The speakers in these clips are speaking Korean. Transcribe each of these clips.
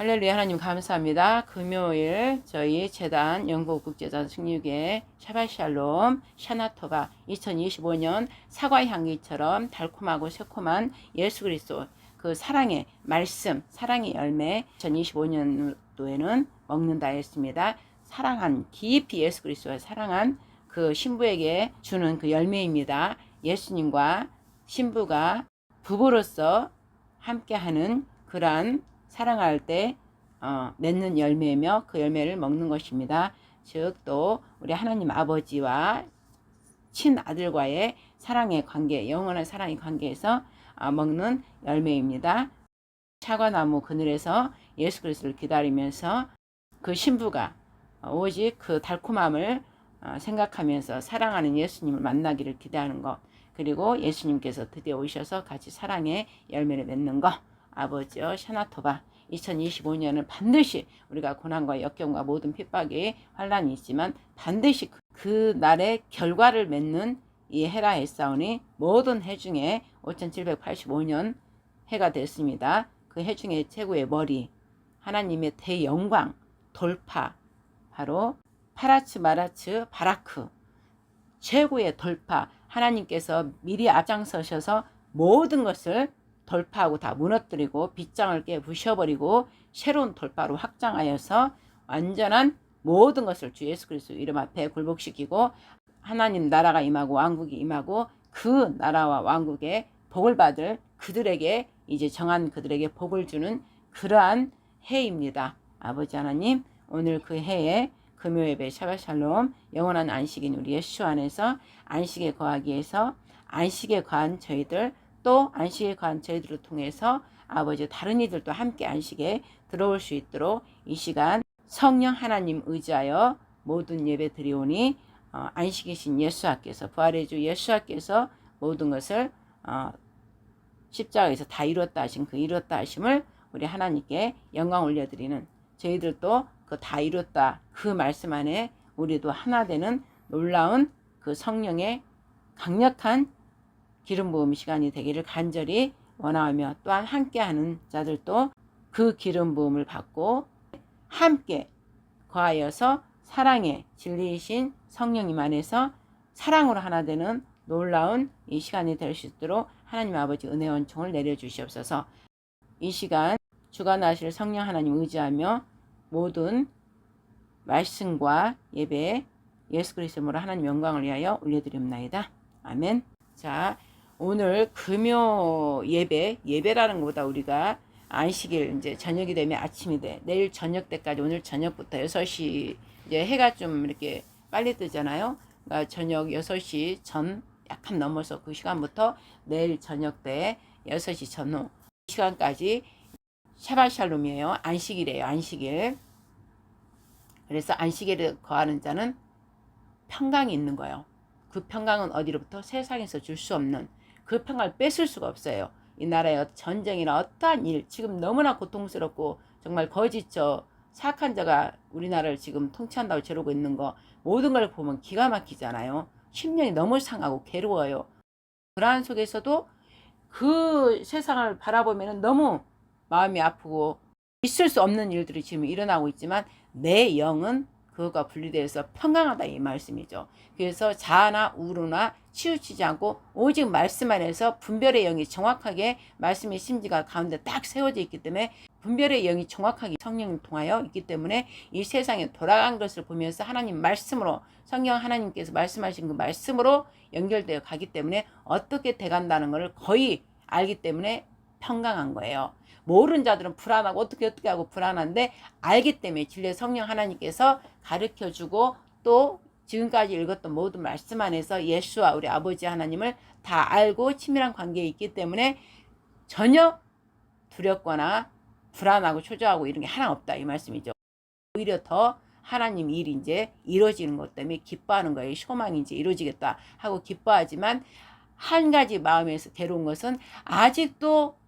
할렐루야. 하나님 감사합니다. 금요일 저희 재단 영국국제자 승리교회 샤발샬롬 샤나토바 2025년 사과의 향기처럼 달콤하고 새콤한 예수 그리스도 그 사랑의 말씀, 사랑의 열매 2025년도에는 먹는다 했습니다. 사랑한 깊이 예수 그리스도를 사랑한 그 신부에게 주는 그 열매입니다. 예수님과 신부가 부부로서 함께하는 그러한 사랑할 때 맺는 열매며 그 열매를 먹는 것입니다. 즉 또 우리 하나님 아버지와 친아들과의 사랑의 관계, 영원한 사랑의 관계에서 먹는 열매입니다. 사과나무 그늘에서 예수 그리스도를 기다리면서 그 신부가 오직 그 달콤함을 생각하면서 사랑하는 예수님을 만나기를 기대하는 것, 그리고 예수님께서 드디어 오셔서 같이 사랑의 열매를 맺는 것, 아버지여 샤나토바 2025년은 반드시 우리가 고난과 역경과 모든 핍박이 환란이 있지만 반드시 그 날의 결과를 맺는 이 해라 했사오니 모든 해 중에 5785년 해가 됐습니다. 그 해 중에 최고의 머리, 하나님의 대영광, 돌파, 바로 파라츠 마라츠 바라크, 최고의 돌파, 하나님께서 미리 앞장서셔서 모든 것을 돌파하고 다 무너뜨리고 빗장을 깨 부셔버리고 새로운 돌파로 확장하여서 완전한 모든 것을 주 예수 그리스도 이름 앞에 굴복시키고 하나님 나라가 임하고 왕국이 임하고 그 나라와 왕국의 복을 받을 그들에게 이제 정한 그들에게 복을 주는 그러한 해입니다. 아버지 하나님, 오늘 그 해에 금요예배 샤바샬롬 영원한 안식인 우리 예수 안에서 안식에 거하기 위해서 안식에 거한 저희들, 또 안식에 거한 저희들을 통해서 아버지 다른 이들도 함께 안식에 들어올 수 있도록 이 시간 성령 하나님 의지하여 모든 예배 드리오니 안식이신 예수께서, 부활의 주 예수께서 모든 것을 십자가에서 다 이뤘다 하신 그 이뤘다 하심을 우리 하나님께 영광 올려드리는, 저희들도 그 다 이뤘다 그 말씀 안에 우리도 하나 되는 놀라운 그 성령의 강력한 기름 부음 시간이 되기를 간절히 원하며, 또한 함께하는 자들도 그 기름 부음을 받고 함께 거하여서 사랑의 진리이신 성령님 안에서 사랑으로 하나 되는 놀라운 이 시간이 될 수 있도록 하나님 아버지 은혜와 은총을 내려주시옵소서. 이 시간 주관하실 성령 하나님 의지하며 모든 말씀과 예배 예수 그리스도로 하나님 영광을 위하여 올려드립니다. 아멘. 자, 오늘 금요 예배라는 것보다 우리가 안식일 이제 저녁이 되면 아침이 돼. 내일 저녁 때까지 오늘 저녁부터 6시 이제 해가 좀 이렇게 빨리 뜨잖아요. 그러니까 저녁 6시 전 약간 넘어서 그 시간부터 내일 저녁 때 6시 전후 시간까지 샤발샬롬이에요. 안식일이에요. 안식일. 그래서 안식일에 거하는 자는 평강이 있는 거예요. 그 평강은 어디로부터? 세상에서 줄 수 없는 그 평강을 뺏을 수가 없어요. 이 나라의 전쟁이나 어떠한 일, 지금 너무나 고통스럽고 정말 거짓저 사악한 자가 우리나라를 지금 통치한다고 저러고 있는 거, 모든 걸 보면 기가 막히잖아요. 심령이 너무 상하고 괴로워요. 그러한 속에서도 그 세상을 바라보면 너무 마음이 아프고 있을 수 없는 일들이 지금 일어나고 있지만 내 영은 그것과 분리되어서 평강하다 이 말씀이죠. 그래서 자아나 우루나 치우치지 않고 오직 말씀 안에서 분별의 영이 정확하게 말씀의 심지가 가운데 딱 세워져 있기 때문에 분별의 영이 정확하게 성령을 통하여 있기 때문에 이 세상에 돌아간 것을 보면서 하나님 말씀으로, 성령 하나님께서 말씀하신 그 말씀으로 연결되어 가기 때문에 어떻게 돼간다는 것을 거의 알기 때문에 평강한 거예요. 모르는 자들은 불안하고 어떻게 하고 불안한데, 알기 때문에 진리의 성령 하나님께서 가르쳐주고 또 지금까지 읽었던 모든 말씀 안에서 예수와 우리 아버지 하나님을 다 알고 친밀한 관계에 있기 때문에 전혀 두렵거나 불안하고 초조하고 이런 게 하나 없다 이 말씀이죠. 오히려 더 하나님 일이 이제 이루어지는 것 때문에 기뻐하는 거예요. 소망이 이제 이루어지겠다 하고 기뻐하지만 한 가지 마음에서 괴로운 것은 아직도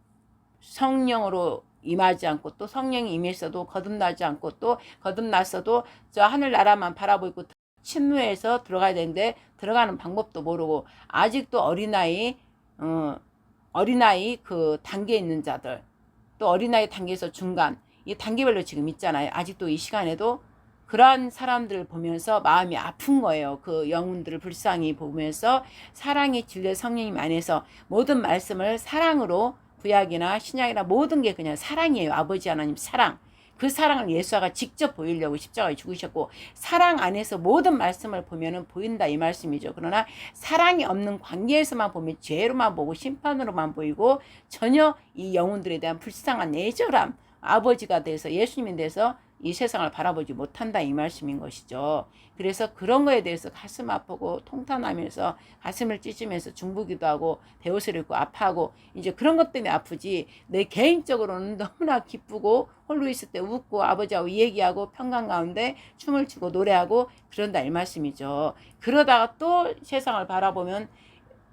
성령으로 임하지 않고, 또 성령이 임했어도 거듭나지 않고, 또 거듭났어도 저 하늘나라만 바라보고 있고 침노에서 들어가야 되는데 들어가는 방법도 모르고 아직도 어린아이 그 단계에 있는 자들, 또 어린아이 단계에서 중간, 이 단계별로 지금 있잖아요. 아직도 이 시간에도 그러한 사람들을 보면서 마음이 아픈 거예요. 그 영혼들을 불쌍히 보면서 사랑의 진리 성령님 안에서 모든 말씀을 사랑으로 구약이나 신약이나 모든 게 그냥 사랑이에요. 아버지 하나님 사랑. 그 사랑을 예수가 직접 보이려고 십자가에 죽으셨고 사랑 안에서 모든 말씀을 보면은 보인다 이 말씀이죠. 그러나 사랑이 없는 관계에서만 보면 죄로만 보고 심판으로만 보이고 전혀 이 영혼들에 대한 불쌍한 애절함 아버지가 돼서 예수님에 대해서 이 세상을 바라보지 못한다 이 말씀인 것이죠. 그래서 그런 거에 대해서 가슴 아프고 통탄하면서 가슴을 찢으면서 중부기도 하고 배옷을 입고 아파하고 이제 그런 것 때문에 아프지 내 개인적으로는 너무나 기쁘고 홀로 있을 때 웃고 아버지하고 얘기하고 평강 가운데 춤을 추고 노래하고 그런다 이 말씀이죠. 그러다가 또 세상을 바라보면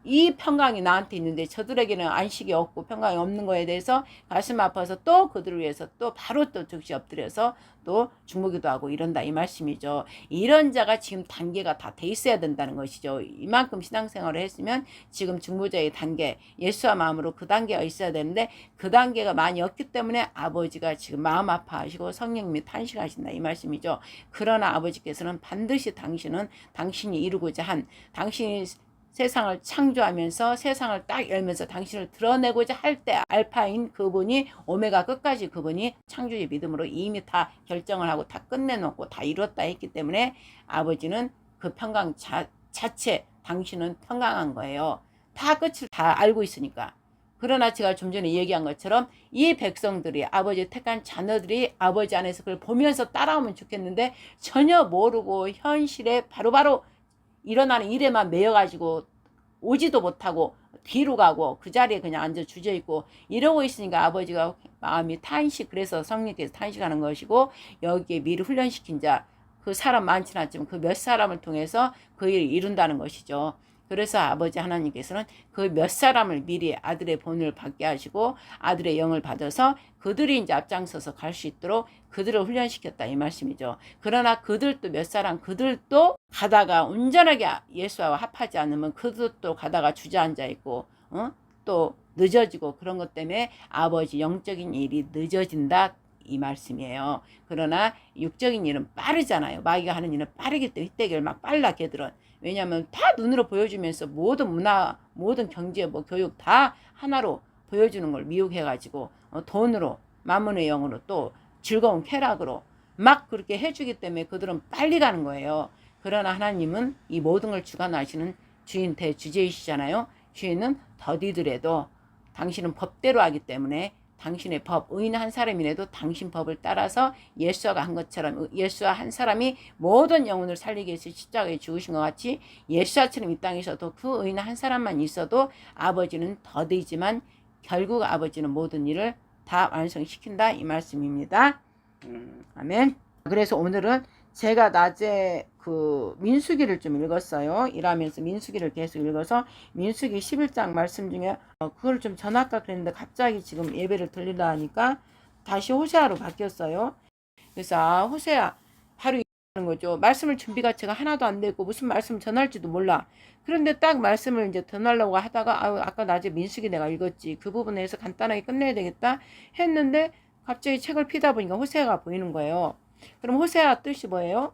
이 평강이 나한테 있는데 저들에게는 안식이 없고 평강이 없는 거에 대해서 가슴 아파서 또 그들을 위해서 또 바로 또 즉시 엎드려서 또 중보기도 하고 이런다 이 말씀이죠. 이런 자가 지금 단계가 다 돼 있어야 된다는 것이죠. 이만큼 신앙생활을 했으면 지금 중보자의 단계 예수와 마음으로 그 단계가 있어야 되는데 그 단계가 많이 없기 때문에 아버지가 지금 마음 아파하시고 성령님이 탄식하신다 이 말씀이죠. 그러나 아버지께서는 반드시 당신이 이루고자 한 당신이 세상을 창조하면서 세상을 딱 열면서 당신을 드러내고자 할 때 알파인 그분이 오메가 끝까지 그분이 창조의 믿음으로 이미 다 결정을 하고 다 끝내놓고 다 이뤘다 했기 때문에 아버지는 그 평강 자체 당신은 평강한 거예요. 다 끝을 다 알고 있으니까. 그러나 제가 좀 전에 얘기한 것처럼 이 백성들이 아버지 택한 자녀들이 아버지 안에서 그걸 보면서 따라오면 좋겠는데 전혀 모르고 현실에 바로바로 일어나는 일에만 매여가지고 오지도 못하고 뒤로 가고 그 자리에 그냥 앉아 주저있고 이러고 있으니까 아버지가 마음이 탄식 그래서 성령께서 탄식하는 것이고 여기에 미리 훈련시킨 자 그 사람 많지는 않지만 그 몇 사람을 통해서 그 일을 이룬다는 것이죠. 그래서 아버지 하나님께서는 그 몇 사람을 미리 아들의 본을 받게 하시고 아들의 영을 받아서 그들이 이제 앞장서서 갈 수 있도록 그들을 훈련시켰다 이 말씀이죠. 그러나 그들도 몇 사람 그들도 가다가 온전하게 예수와 합하지 않으면 그들도 가다가 주저앉아 있고 또 늦어지고 그런 것 때문에 아버지 영적인 일이 늦어진다 이 말씀이에요. 그러나 육적인 일은 빠르잖아요. 마귀가 하는 일은 빠르기 때문에 휘대기를 막 빨라 걔들은. 왜냐하면 다 눈으로 보여주면서 모든 문화, 모든 경제, 뭐 교육 다 하나로 보여주는 걸 미혹해가지고 돈으로, 마문의 영으로 또 즐거운 쾌락으로 막 그렇게 해주기 때문에 그들은 빨리 가는 거예요. 그러나 하나님은 이 모든 걸 주관하시는 주인 대주제이시잖아요. 주인은 더디더라도 당신은 법대로 하기 때문에 당신의 법, 의인 한 사람이라도 당신 법을 따라서 예수가 한 것처럼 예수와 한 사람이 모든 영혼을 살리기 위해서 십자가에 죽으신 것 같이 예수와처럼 이 땅에서도 그 의인 한 사람만 있어도 아버지는 더디지만 결국 아버지는 모든 일을 다 완성시킨다 이 말씀입니다. 아멘. 그래서 오늘은 제가 낮에 그 민수기를 좀 읽었어요. 일하면서 민수기를 계속 읽어서 민수기 11장 말씀 중에 그걸 좀 전할까 그랬는데 갑자기 지금 예배를 들리다 하니까 다시 호세아로 바뀌었어요. 그래서 호세아 바로 하는 거죠. 말씀을 준비가 제가 하나도 안 되고 무슨 말씀을 전할지도 몰라. 그런데 딱 말씀을 이제 전하려고 하다가 아까 낮에 민수기 내가 읽었지. 그 부분에서 간단하게 끝내야 되겠다 했는데 갑자기 책을 피다 보니까 호세아가 보이는 거예요. 그럼 호세아 뜻이 뭐예요?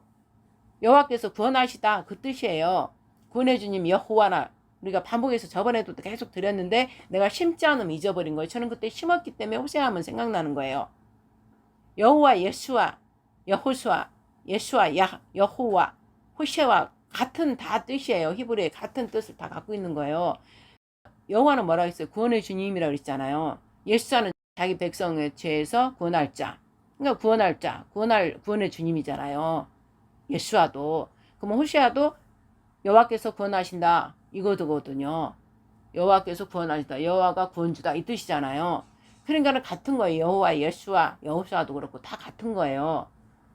여호와께서 구원하시다 그 뜻이에요. 구원해 주님 여호와나 우리가 반복해서 저번에도 계속 드렸는데 내가 심지 않으면 잊어버린 거예요. 저는 그때 심었기 때문에 호세아 하면 생각나는 거예요. 여호와 예수와 여호수아 예수와 여호와 호세와 같은 다 뜻이에요. 히브리의 같은 뜻을 다 갖고 있는 거예요. 여호와는 뭐라고 했어요? 구원의 주님이라고 그랬잖아요. 예수와는 자기 백성의 죄에서 구원할 자. 그러니까 구원할 자, 구원의 주님이잖아요. 예수와도. 그럼 호세아도 여호와께서 구원하신다. 이거거든요. 여호와께서 구원하신다. 여호와가 구원주다. 이 뜻이잖아요. 그러니까 같은 거예요. 여호와, 예수와, 여호수아도 그렇고 다 같은 거예요.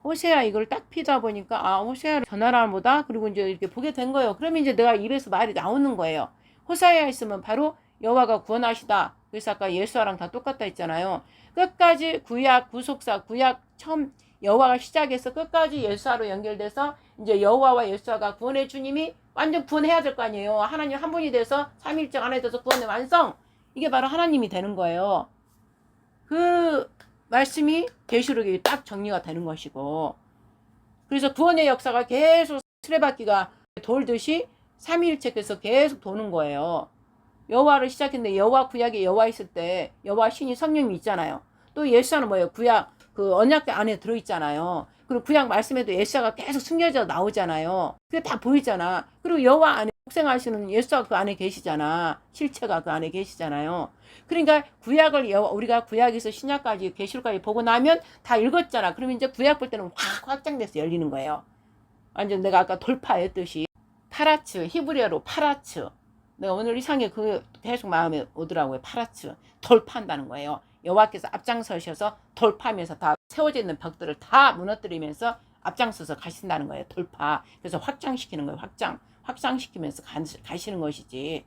호세아 이걸 딱 피다 보니까 호세아를 전하라 보다. 그리고 이제 이렇게 보게 된 거예요. 그러면 이제 내가 입에서 말이 나오는 거예요. 호세아에 있으면 바로 여호와가 구원하시다. 그래서 아까 예수와랑 다 똑같다 했잖아요. 끝까지 구약 구속사 구약 처음 여호와가 시작해서 끝까지 예수와로 연결돼서 이제 여호와와 예수와가 구원의 주님이 완전 구원해야 될 거 아니에요. 하나님 한 분이 돼서 삼위일체 안에 돼서 구원의 완성. 이게 바로 하나님이 되는 거예요. 그 말씀이 계시록이 딱 정리가 되는 것이고, 그래서 구원의 역사가 계속 수레바퀴가 돌듯이 삼위일체께서 계속 도는 거예요. 여호와를 시작했는데 여호와 구약에 여호와 있을 때 여호와 신이 성령이 있잖아요. 또 예수는 뭐예요? 구약 그 언약 안에 들어있잖아요. 그리고 구약 말씀에도 예수가 계속 숨겨져 나오잖아요. 그게 다 보이잖아. 그리고 여호와 안에 복생하시는 예수가 그 안에 계시잖아. 실체가 그 안에 계시잖아요. 그러니까 구약을 우리가 구약에서 신약까지 계시록까지 보고 나면 다 읽었잖아. 그러면 이제 구약 볼 때는 확 확장돼서 열리는 거예요. 완전 내가 아까 돌파했듯이 파라츠, 히브리어로 파라츠. 내가 오늘 이상하게 그 계속 마음에 오더라고요. 파라츠. 돌파한다는 거예요. 여호와께서 앞장서셔서 돌파하면서 다 세워져 있는 벽들을 다 무너뜨리면서 앞장서서 가신다는 거예요. 돌파. 그래서 확장시키는 거예요. 확장시키면서 가시는 것이지.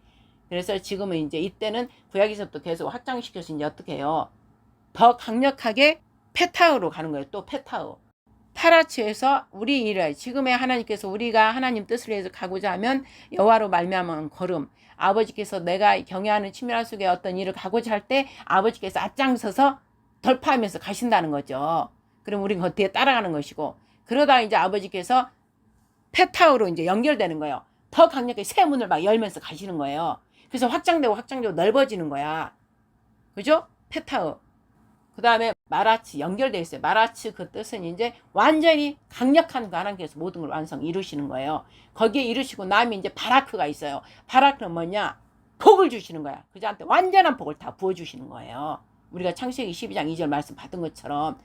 그래서 지금은 이제 이때는 구약에서부터 계속 확장시켜서 이제 어떻게 해요? 더 강력하게 페타우로 가는 거예요. 또 페타우. 파라츠에서 우리 일을 지금의 하나님께서 우리가 하나님 뜻을 위해서 가고자 하면 여호와로 말미암은 걸음, 아버지께서 내가 경외하는 치밀한 속에 어떤 일을 가고자 할 때 아버지께서 앞장서서 돌파하면서 가신다는 거죠. 그럼 우리는 그 뒤에 따라가는 것이고, 그러다 이제 아버지께서 페타우로 이제 연결되는 거예요. 더 강력하게 새 문을 막 열면서 가시는 거예요. 그래서 확장되고 넓어지는 거야. 그죠? 페타우. 그 다음에 마라츠 연결되어 있어요. 마라츠 그 뜻은 이제 완전히 강력한 그 하나님께서 모든 걸 이루시는 거예요. 거기에 이루시고 나면 이제 바라크가 있어요. 바라크는 뭐냐? 복을 주시는 거야. 그자한테 완전한 복을 다 부어주시는 거예요. 우리가 창세기 12장 2절 말씀 받은 것처럼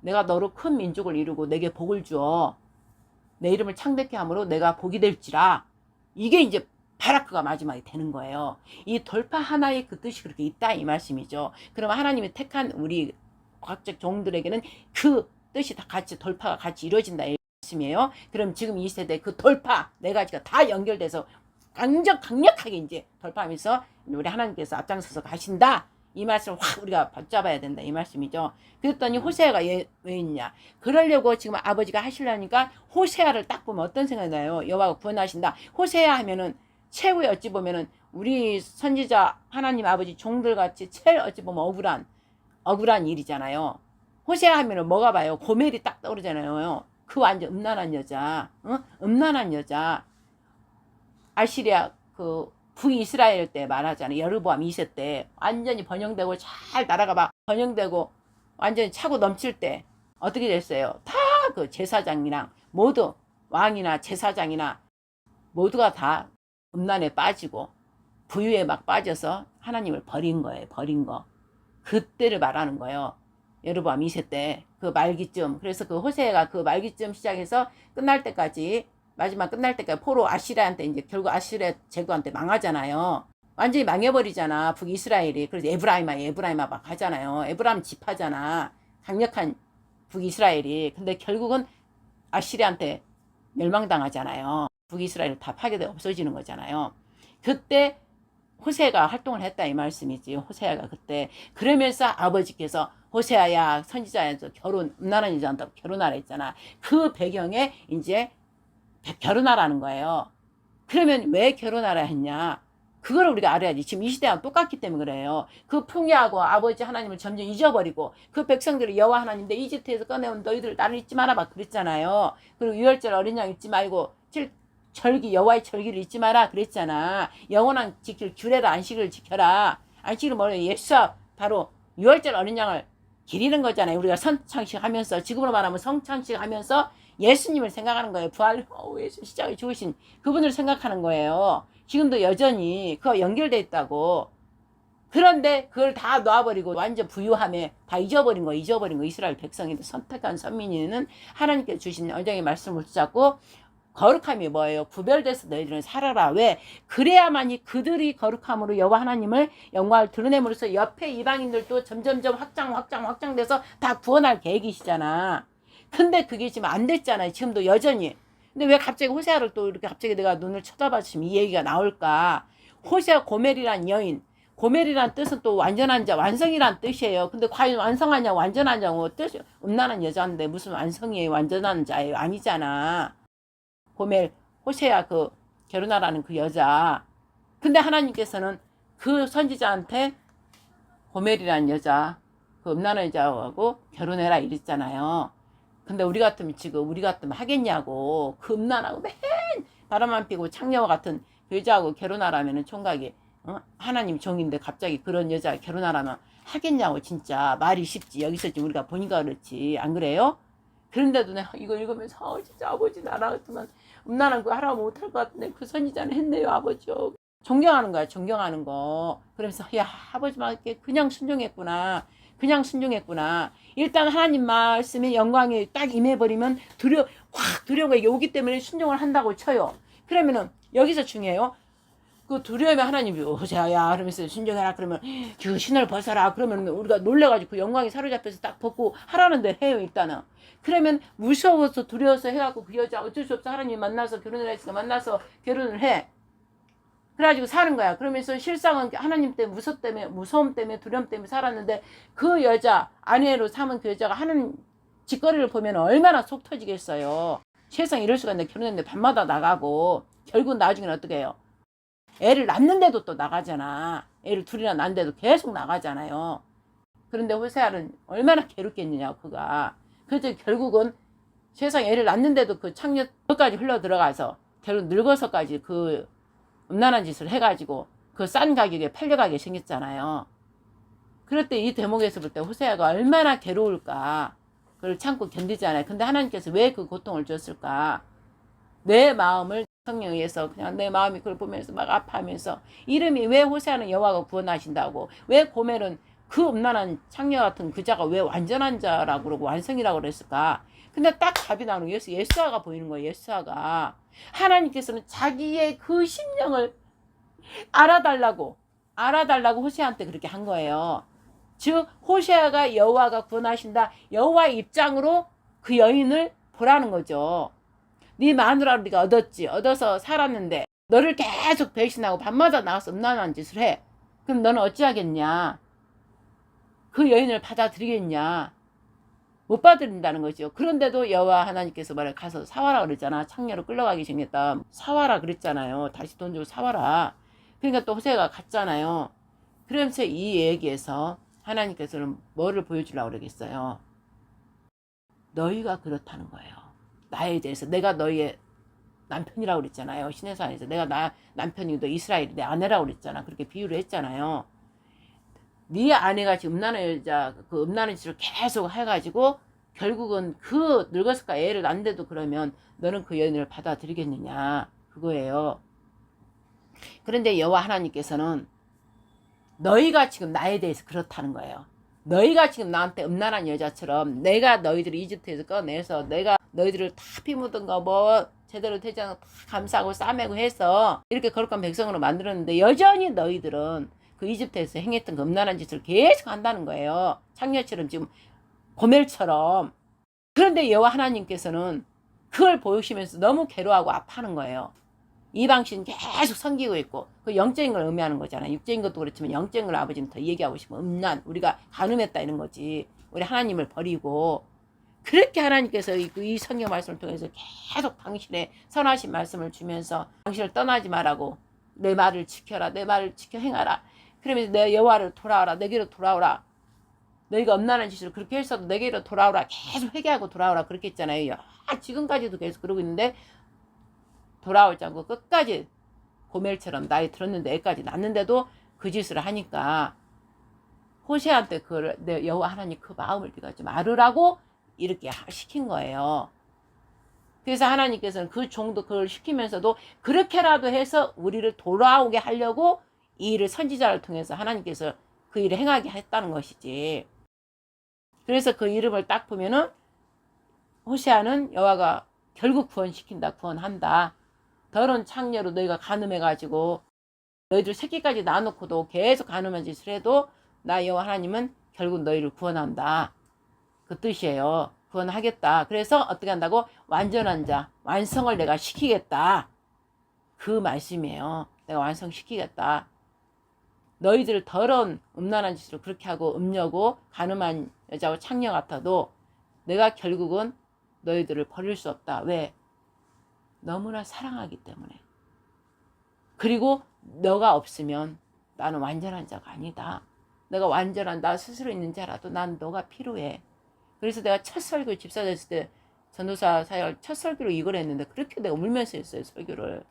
내가 너로 큰 민족을 이루고 내게 복을 주어 내 이름을 창백케 함으로 내가 복이 될지라. 이게 이제 바라크가 마지막에 되는 거예요. 이 돌파 하나의 그 뜻이 그렇게 있다 이 말씀이죠. 그러면 하나님이 택한 우리 과학적 종들에게는 그 뜻이 다 같이 돌파가 같이 이루어진다 이 말씀이에요. 그럼 지금 이 세대 그 돌파 네 가지가 다 연결돼서 강력하게 이제 돌파하면서 우리 하나님께서 앞장서서 가신다. 이 말씀을 확 우리가 붙잡아야 된다 이 말씀이죠. 그랬더니 호세아가 왜 있냐? 그러려고 지금 아버지가 하시려니까 호세아를 딱 보면 어떤 생각이 나요? 여호와가 구원하신다. 호세아 하면은 최후에 어찌 보면은 우리 선지자 하나님 아버지 종들같이 제일 어찌 보면 억울한 일이잖아요. 호세아 하면은 뭐가 봐요? 고멜이 딱 떠오르잖아요. 그 완전 음란한 여자, 음란한 여자. 아시리아 그 북이스라엘 때 말하잖아요. 여르보암 2세 때 완전히 번영되고 잘 나라가 막 번영되고 완전히 차고 넘칠 때 어떻게 됐어요? 다 그 제사장이랑 모두 왕이나 제사장이나 모두가 다 음란에 빠지고 부유에 막 빠져서 하나님을 버린 거예요. 버린 거. 그때를 말하는 거예요. 여르보암 2세 때 그 말기쯤. 그래서 그 호세가 그 말기쯤 시작해서 끝날 때까지 마지막 끝날 때까지 포로 아시리아한테 이제 결국 아시리아 제국한테 망하잖아요. 완전히 망해버리잖아. 북이스라엘이. 그래서 에브라임아 막 하잖아요. 에브라임 집하잖아. 강력한 북이스라엘이. 근데 결국은 아시리아한테 멸망당하잖아요. 북이스라엘 다 파괴돼 없어지는 거잖아요. 그때 호세가 활동을 했다 이 말씀이지. 호세아가 그때 그러면서 아버지께서 호세아야 선지자에서 음란한 여자한테 결혼하라 했잖아. 그 배경에 이제 결혼하라는 거예요. 그러면 왜 결혼하라 했냐? 그걸 우리가 알아야지. 지금 이 시대와 똑같기 때문에 그래요. 그 풍요하고 아버지 하나님을 점점 잊어버리고 그 백성들이 여호와 하나님 내 이집트에서 꺼내온 너희들 나를 잊지 마라 막 그랬잖아요. 그리고 유월절 어린 양 잊지 말고 절기 여호와의 절기를 잊지 마라 그랬잖아. 영원한 지킬 규례라 안식을 지켜라. 안식을 뭐래? 예수와 바로 유월절 어린 양을 기리는 거잖아요. 우리가 성찬식 하면서 지금으로 말하면 성찬식 하면서 예수님을 생각하는 거예요. 부활 예수 시작에 죽으신 그분을 생각하는 거예요. 지금도 여전히 그거 연결돼 있다고. 그런데 그걸 다 놔버리고 완전 부유함에 다 잊어버린 거 이스라엘 백성인데 선택한 선민이는 하나님께 주신 언장의 말씀을 붙잡고 거룩함이 뭐예요? 구별돼서 너희들은 살아라. 왜? 그래야만이 그들이 거룩함으로 여호와 하나님을 영광을 드러냄으로써 옆에 이방인들도 점점점 확장돼서 다 구원할 계획이시잖아. 근데 그게 지금 안 됐잖아요. 지금도 여전히. 근데 왜 갑자기 호세아를 또 이렇게 갑자기 내가 눈을 쳐다봤으면 이 얘기가 나올까? 호세아 고멜이란 여인. 고멜이란 뜻은 또 완전한 자, 완성이란 뜻이에요. 근데 과연 완성하냐, 완전하냐고 뜻이 음란한 여자인데 무슨 완성이에요, 완전한 자예요? 아니잖아. 고멜, 호세아 그 결혼하라는 그 여자. 근데 하나님께서는 그 선지자한테 고멜이란 여자, 그 음란한 여자하고 결혼해라 이랬잖아요. 근데 우리 같으면 하겠냐고. 그 음란하고 맨 바람만 피고 창녀와 같은 그 여자하고 결혼하라면은 총각이 하나님 종인데 갑자기 그런 여자 결혼하라면 하겠냐고. 진짜 말이 쉽지. 여기서 지금 우리가 보니까 그렇지. 안 그래요? 그런데도 내가 이거 읽으면서 진짜 아버지 나라 같으면 음란한 거 하라고 못할 것 같은데 그 선지자는 했네요 아버지요. 존경하는 거야. 존경하는 거. 그러면서 야 아버지만 그냥 순종했구나. 그냥 순종했구나. 일단 하나님 말씀에 영광이 딱 임해버리면 확 두려운 거 이게 오기 때문에 순종을 한다고 쳐요. 그러면은 여기서 중요해요. 그 두려움에 하나님이 호세아야 그러면서 순종해라 그러면 그 신을 벗어라 그러면 우리가 놀래가지고 그 영광이 사로잡혀서 딱 벗고 하라는 대로 해요. 일단은. 그러면 무서워서 두려워서 해갖고 그 여자 어쩔 수 없어 하나님 만나서 결혼을 했으니까 만나서 결혼을 해. 그래가지고 사는 거야. 그러면서 실상은 하나님 때문에 무서움 때문에 두려움 때문에 살았는데 그 여자 아내로 삼은 그 여자가 하는 짓거리를 보면 얼마나 속 터지겠어요. 세상에 이럴 수가 있는데 결혼했는데 밤마다 나가고 결국 나중에는 어떻게 해요? 애를 낳는데도 또 나가잖아. 애를 둘이나 낳는데도 계속 나가잖아요. 그런데 호세아는 얼마나 괴롭겠느냐 그가. 그래서 결국은 세상에 애를 낳는데도 그 창녀까지 흘러 들어가서 결국 늙어서까지 그 음란한 짓을 해가지고 그 싼 가격에 팔려가게 생겼잖아요. 그럴 때 이 대목에서 볼 때 호세아가 얼마나 괴로울까. 그걸 참고 견디잖아요. 근데 하나님께서 왜 그 고통을 줬을까. 내 마음을 성령에 의해서 그냥 내 마음이 그걸 보면서 막 아파하면서 이름이 왜 호세아는 여호와가 구원하신다고 왜 고멜은 그 음란한 창녀 같은 그 자가 왜 완전한 자라고 그러고 완성이라고 그랬을까. 근데 딱 답이 나오는 예수아가 보이는 거예요. 예수아가 하나님께서는 자기의 그 심령을 알아달라고 호세아한테 그렇게 한 거예요. 즉 호세아가 여호와가 구원하신다 여호와의 입장으로 그 여인을 보라는 거죠. 네 마누라를 네가 얻어서 살았는데 너를 계속 배신하고 밤마다 나가서 음란한 짓을 해. 그럼 너는 어찌하겠냐. 그 여인을 받아들이겠냐. 못 받아들인다는 거죠. 그런데도 여호와 하나님께서 말해 가서 사와라 그랬잖아. 창녀로 끌려가기 생겼다. 사와라 그랬잖아요. 다시 돈 주고 사와라. 그러니까 또 호세아가 갔잖아요. 그러면서 이 얘기에서 하나님께서는 뭐를 보여주려고 그러겠어요. 너희가 그렇다는 거예요. 나에 대해서 내가 너희의 남편이라고 그랬잖아요. 시내산에서 내가 남편이고 너 이스라엘이 내 아내라고 그랬잖아. 그렇게 비유를 했잖아요. 네 아내가 지금 음란한 여자 그 음란한 짓을 계속 해가지고 결국은 그 늙어서까 애를 낳는데도 그러면 너는 그 여인을 받아들이겠느냐 그거예요. 그런데 여호와 하나님께서는 너희가 지금 나에 대해서 그렇다는 거예요. 너희가 지금 나한테 음란한 여자처럼 내가 너희들을 이집트에서 꺼내서 내가 너희들을 다 피 묻은 거 뭐 제대로 되지 않은 거 다 감싸고 싸매고 해서 이렇게 거룩한 백성으로 만들었는데 여전히 너희들은 그 이집트에서 행했던 그 음란한 짓을 계속 한다는 거예요. 창녀처럼 지금 고멜처럼. 그런데 여호와 하나님께서는 그걸 보시면서 너무 괴로워하고 아파하는 거예요. 이방신 계속 섬기고 있고 그 영적인 걸 의미하는 거잖아요. 육적인 것도 그렇지만 영적인 걸 아버지는 더 얘기하고 싶으면 음란 우리가 간음했다 이런 거지. 우리 하나님을 버리고 그렇게 하나님께서 이 성경 말씀을 통해서 계속 당신의 선하신 말씀을 주면서 당신을 떠나지 말라고 내 말을 지켜라 내 말을 지켜 행하라. 그러면서 내 여호와를 돌아오라 내게로 돌아오라. 너희가 음란한 짓을 그렇게 했어도 내게로 돌아오라. 계속 회개하고 돌아오라 그렇게 했잖아요. 지금까지도 계속 그러고 있는데 돌아오지 않고 끝까지 고멜처럼 나이 들었는데 애까지 낳는데도 그 짓을 하니까 호세아한테 그걸 내 여호와 하나님 그 마음을 네가 좀 알으라고 이렇게 시킨 거예요. 그래서 하나님께서는 그 종도 그걸 시키면서도 그렇게라도 해서 우리를 돌아오게 하려고 이 일을 선지자를 통해서 하나님께서 그 일을 행하게 했다는 것이지. 그래서 그 이름을 딱 보면은 호세아는 여호와가 결국 구원한다. 더러운 창녀로 너희가 간음해가지고 너희들 새끼까지 낳아놓고도 계속 간음한 짓을 해도 나 여호와 하나님은 결국 너희를 구원한다. 그 뜻이에요. 구원하겠다. 그래서 어떻게 한다고? 완전한 자, 완성을 내가 시키겠다. 그 말씀이에요. 내가 완성시키겠다. 너희들 더러운 음란한 짓으로 그렇게 하고 음녀고 간음한 여자고 창녀 같아도 내가 결국은 너희들을 버릴 수 없다. 왜? 너무나 사랑하기 때문에. 그리고 너가 없으면 나는 완전한 자가 아니다. 내가 완전한 나 스스로 있는 자라도 난 너가 필요해. 그래서 내가 첫 설교 집사 됐을 때 전도사 사역 첫 설교로 이걸 했는데 그렇게 내가 울면서 했어요. 설교를.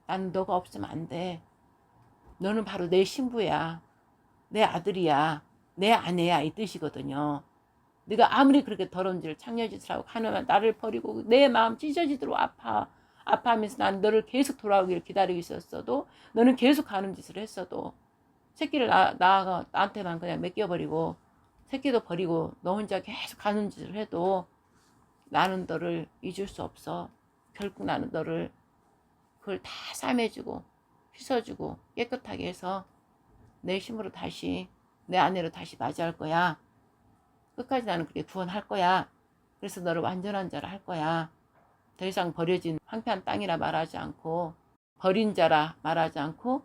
나는 너가 없으면 안 돼. 너는 바로 내 신부야. 내 아들이야. 내 아내야. 이 뜻이거든요. 네가 아무리 그렇게 더러운 짓을 창녀짓을 하고 하나만 나를 버리고 내 마음 찢어지도록 아파하면서 난 너를 계속 돌아오기를 기다리고 있었어도 너는 계속 가는 짓을 했어도 새끼를 나한테만 그냥 맡겨버리고 새끼도 버리고 너 혼자 계속 가는 짓을 해도 나는 너를 잊을 수 없어. 결국 나는 너를 그걸 다 싸매주고 씻어주고 깨끗하게 해서 내 힘으로 다시 내 아내로 다시 맞이할 거야. 끝까지 나는 그렇게 구원할 거야. 그래서 너를 완전한 자라 할 거야. 더 이상 버려진 황폐한 땅이라 말하지 않고 버린 자라 말하지 않고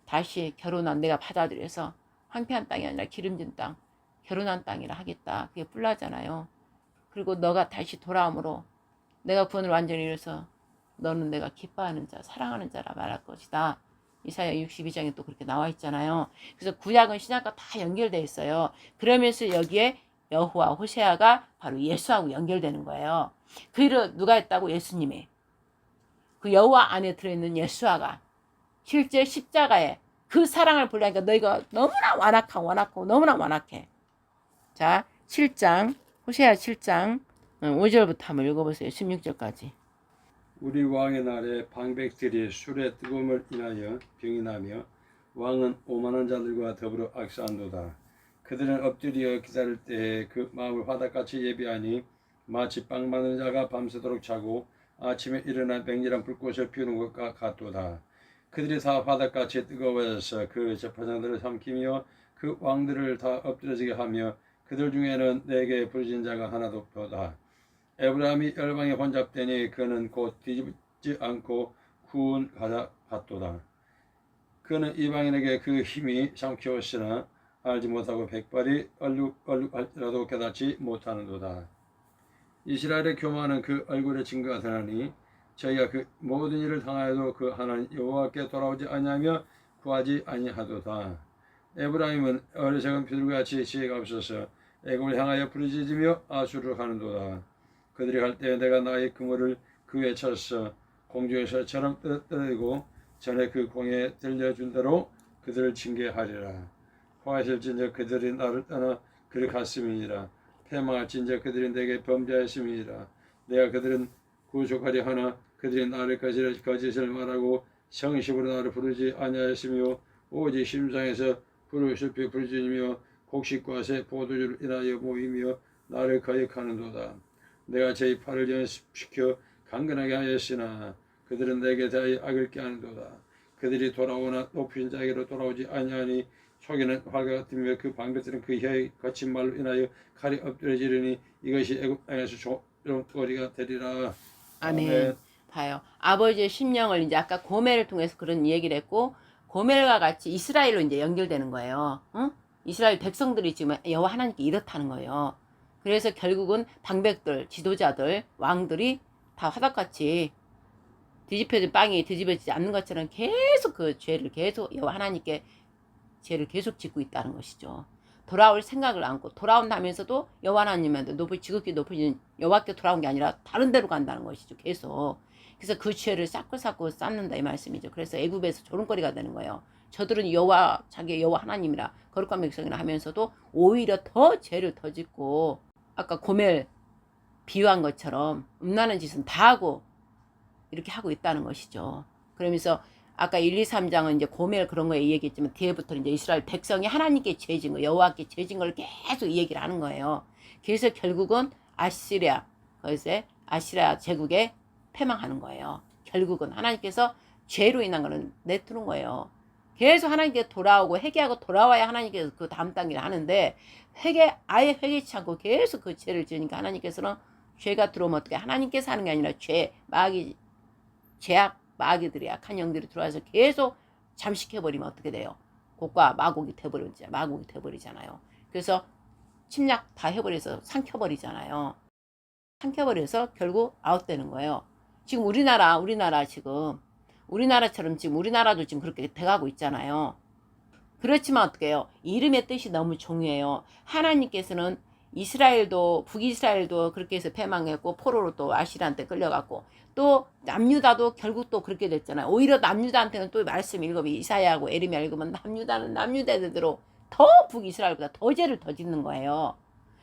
다시 결혼한 내가 받아들여서 황폐한 땅이 아니라 기름진 땅, 결혼한 땅이라 하겠다. 그게 뿔나잖아요. 그리고 너가 다시 돌아옴으로 내가 구원을 완전히 이뤄서 너는 내가 기뻐하는 자, 사랑하는 자라 말할 것이다. 이사야 62장에 또 그렇게 나와 있잖아요. 그래서 구약은 신약과 다 연결되어 있어요. 그러면서 여기에 여호와 호세아가 바로 예수하고 연결되는 거예요. 그 일을 누가 했다고? 예수님이. 그 여호와 안에 들어있는 예수아가 실제 십자가에 그 사랑을 보려니까 너희가 너무나 완악하고 너무나 완악해. 자, 7장 호세아 7장 5절부터 한번 읽어보세요. 16절까지. 우리 왕의 날에 방백들이 술의 뜨거움을 인하여 병이 나며 왕은 오만한 자들과 더불어 악사한도다. 그들은 엎드려 기다릴 때에 그 마음을 화답같이 예비하니 마치 빵 만드는 자가 밤새도록 자고 아침에 일어나 맹렬한 불꽃을 피우는 것과 같도다. 그들이 다 화답같이 뜨거워져서 그 재판장들을 삼키며 그 왕들을 다 엎드려지게 하며 그들 중에는 내게 부르짖은 자가 하나도 없도다. 에브라임이 열방에 혼잡되니 그는 곧 뒤집지 않고 구원 같도다. 그는 이방인에게 그 힘이 삼키었으나 알지 못하고 백발이 얼룩할지라도 깨닫지 못하는도다. 이스라엘의 교만은 그 얼굴에 증거가 되나니 저희가 그 모든 일을 당하여도 그 하나님 여호와께 돌아오지 아니하며 구하지 아니하도다. 에브라임은 어리석은 비둘기같이 지혜가 없어서 애굽을 향하여 부르짖으며 아수르를 가는도다. 그들이 갈 때 내가 나의 그물을 그에 쳤어 공중에서처럼 떨어뜨리고 전에 그 공에 들려준 대로 그들을 징계하리라. 화하실진저 그들이 나를 떠나 그를 갔음이니라. 패망할진저 그들이 내게 범죄하였음이니라. 내가 그들은 구속하려 하나 그들이 나를 거짓을 말하고 성심으로 나를 부르지 아니하였으며 오직 심상에서 불을 슬피 부르짖으며 곡식과 새 포도주를 인하여 모이며 나를 거역하는도다. 내가 저희 팔을 연습시켜 강건하게 하였으나 그들은 내게 대하여 악을 꾀하는도다. 그들이 돌아오나 높은 자에게로 돌아오지 아니하니 속에는 활과 같으며 그 방백들은 그 혀의 거친 말로 인하여 칼이 엎드려지르니 이것이 애굽 땅에서 조롱거리가 되리라. 아멘. 봐요. 아버지의 심령을 이제 아까 고멜을 통해서 그런 얘기를 했고 고멜과 같이 이스라엘로 이제 연결되는 거예요. 응? 이스라엘 백성들이 지금 여호와 하나님께 이렇다는 거예요. 그래서 결국은 방백들, 지도자들, 왕들이 다 화답같이 뒤집혀진 빵이 뒤집어지지 않는 것처럼 계속 그 죄를 계속 여호와 하나님께 죄를 계속 짓고 있다는 것이죠. 돌아올 생각을 안고 돌아온다면서도 여호와 하나님한테 지극히 높으신 여호와께 돌아온 게 아니라 다른 데로 간다는 것이죠. 계속. 그래서 그 죄를 쌓고 쌓는다 이 말씀이죠. 그래서 애굽에서 조롱거리가 되는 거예요. 저들은 자기 여호와 하나님이라 거룩한 백성이라 하면서도 오히려 더 죄를 더 짓고 아까 고멜 비유한 것처럼 음란한 짓은 다 하고 이렇게 하고 있다는 것이죠. 그러면서 아까 1, 2, 3장은 이제 고멜 그런 거에 얘기했지만 뒤에부터는 이제 이스라엘 백성이 하나님께 죄진 거, 여호와께 죄진 걸 계속 이 얘기를 하는 거예요. 그래서 결국은 아시리아 제국에 패망하는 거예요. 결국은 하나님께서 죄로 인한 거는 내두는 거예요. 계속 하나님께 돌아오고 회개하고 돌아와야 하나님께서 그 다음 단계를 하는데 아예 회개치 않고 계속 그 죄를 지으니까 하나님께서는 죄가 들어오면 어떻게 하나님께서 하는 게 아니라 마귀들이 악한 영들이 들어와서 계속 잠식해버리면 어떻게 돼요? 곡과 마곡이 돼버리잖아요. 그래서 침략 다 해버려서 삼켜버리잖아요. 삼켜버려서 결국 아웃되는 거예요. 지금 우리나라처럼 지금 우리나라도 지금 그렇게 돼가고 있잖아요. 그렇지만 어떻게 해요? 이름의 뜻이 너무 중요해요. 하나님께서는 이스라엘도 북이스라엘도 그렇게 해서 패망했고 포로로 또 아시리한테 끌려갔고 또 남유다도 결국 또 그렇게 됐잖아요. 오히려 남유다한테는 또 말씀 읽으면 이사야하고 에레미야 읽으면 남유다는 남유다대로 더 북이스라엘보다 더 죄를 더 짓는 거예요.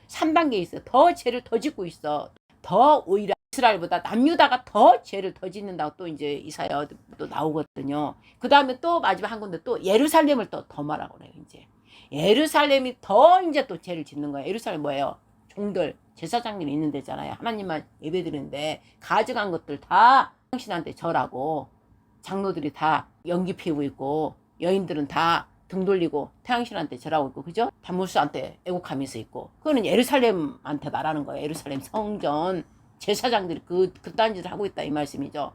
3단계 있어요. 더 죄를 더 짓고 있어. 더 오히려 이스라엘보다 남유다가 더 죄를 더 짓는다고 또 이제 이사야도 나오거든요. 그 다음에 또 마지막 한 군데 또 예루살렘을 또 더 말하고 그래요. 이제 예루살렘이 더 이제 또 죄를 짓는 거예요. 예루살렘 뭐예요? 종들 제사장들이 있는 데잖아요. 하나님만 예배드리는데 가져간 것들 다 당신한테 절하고 장로들이 다 연기 피우고 있고 여인들은 다 등 돌리고 태양신한테 절하고 있고 그죠? 단무스한테 애국하면서 있고 그거는 예루살렘한테 말하는 거예요. 예루살렘 성전 제사장들이 그딴 짓을 하고 있다 이 말씀이죠.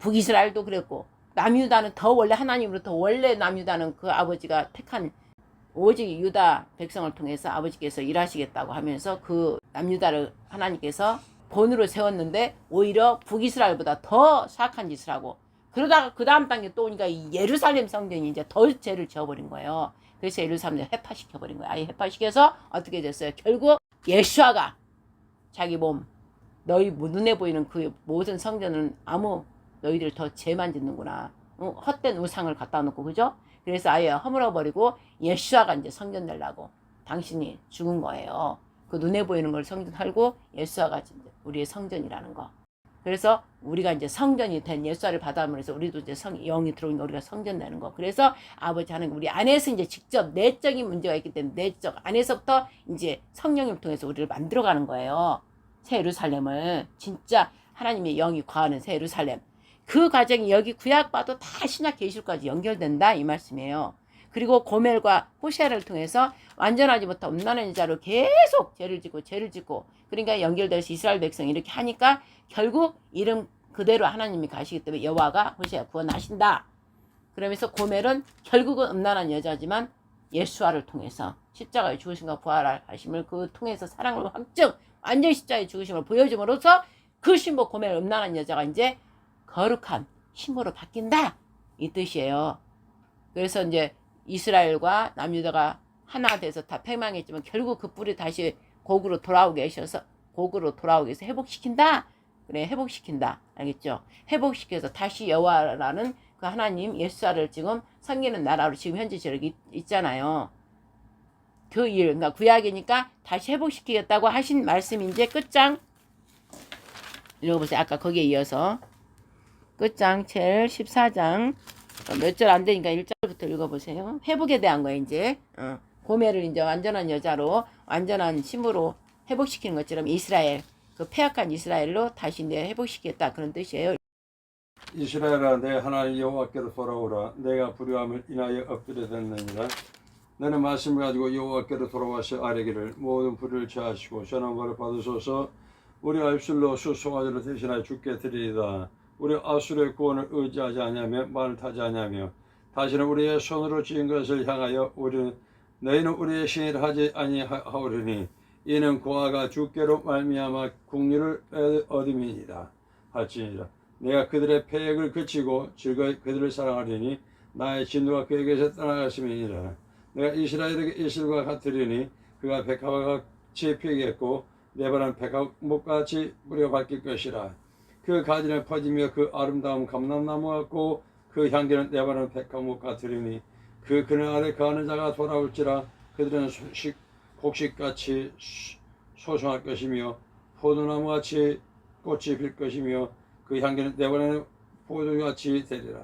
북이스라엘도 그랬고 남유다는 더 원래 하나님으로부터 원래 남유다는 그 아버지가 택한 오직 유다 백성을 통해서 아버지께서 일하시겠다고 하면서 그 남유다를 하나님께서 본으로 세웠는데 오히려 북이스라엘보다 더 사악한 짓을 하고 그러다가 그 다음 단계 또 오니까 이 예루살렘 성전이 이제 더 죄를 지어버린 거예요. 그래서 예루살렘을 해파시켜버린 거예요. 아예 해파시켜서 어떻게 됐어요? 결국 예수아가 자기 몸 너희 눈에 보이는 그 모든 성전은 아무 너희들 더 죄만 짓는구나. 헛된 우상을 갖다 놓고 그죠? 그래서 아예 허물어버리고 예수아가 이제 성전 내려고 당신이 죽은 거예요. 그 눈에 보이는 걸 성전 하고 예수아가 우리의 성전이라는 거. 그래서 우리가 이제 성전이 된 예수아를 받아들여서 우리도 이제 영이 들어오니까 우리가 성전 내는 거. 그래서 아버지 하나님 우리 안에서 이제 직접 내적인 문제가 있기 때문에 내적 안에서부터 이제 성령을 통해서 우리를 만들어가는 거예요. 새 예루살렘을 진짜 하나님의 영이 거하는 새 예루살렘. 그 과정이 여기 구약 봐도 다 신약 계시록까지 연결된다 이 말씀이에요. 그리고 고멜과 호세아를 통해서 완전하지 못한 음란한 자로 계속 죄를 짓고 그러니까 연결돼서 이스라엘 백성이 이렇게 하니까 결국 이름 그대로 하나님이 가시기 때문에 여호와가 호세아 구원하신다. 그러면서 고멜은 결국은 음란한 여자지만 예수아를 통해서 십자가에 죽으심과 부활하심을 그 통해서 사랑을 확증 완전 십자가에 죽으심을 보여줌으로써 그 신부 고멜 음란한 여자가 이제 거룩한 신부로 바뀐다 이 뜻이에요. 그래서 이제 이스라엘과 남유다가 하나 돼서 다 패망했지만 결국 그 뿔이 다시 곡으로 돌아오게 하셔서 곡으로 돌아오게 해서 회복시킨다. 그래 회복시킨다. 알겠죠? 회복시켜서 다시 여호와라는 그 하나님 예수아를 지금 섬기는 나라로 지금 현재 저렇게 있잖아요. 그 일, 그러니까 구약이니까 다시 회복시키겠다고 하신 말씀이 이제 끝장 읽어보세요. 아까 거기에 이어서 끝장 첼 14장 몇 절 안 되니까 1절부터 읽어보세요. 회복에 대한 거예요. 이제 고멜을 이제 완전한 여자로 완전한 신부로 회복시키는 것처럼 이스라엘 그 패악한 이스라엘로 다시 이제 회복시키겠다 그런 뜻이에요. 이스라엘아 내 하나님 여호와께로 돌아오라. 내가 불의함을 인하여 엎드려졌느니라. 너는 말씀을 가지고 여호와께로 돌아와서 아뢰기를 모든 불의를 제하시고 전한 벌을 받으소서. 우리 알술로 수송아지를 대신하여 주께 드리리다. 우리 아술의 구원을 의지하지 아니하며 말을 타지 아니하며 다시는 우리의 손으로 지은 것을 향하여 너희는 우리의 신이라 하지 아니하오리니 이는 고아가 주께로 말미암아 국리를 얻음이니라 할지니라. 내가 그들의 패역을 그치고 즐거이 그들을 사랑하리니 나의 진노가 그에게서 떠나갔음이니라. 내가 이스라엘에게 이슬과 같으리니 그가 백합과 같이 피겠고 네바란 백합목같이 뿌리가 밝힐 것이라. 그 가지는 퍼지며 그 아름다움 감람나무 같고 그 향기는 네바란 백합목 같으리니 그 그늘 아래 거하는 자가 돌아올지라. 그들은 곡식같이 소송할 것이며 포도나무같이 꽃이 필 것이며 그 향기는 네바란의 포도같이 되리라.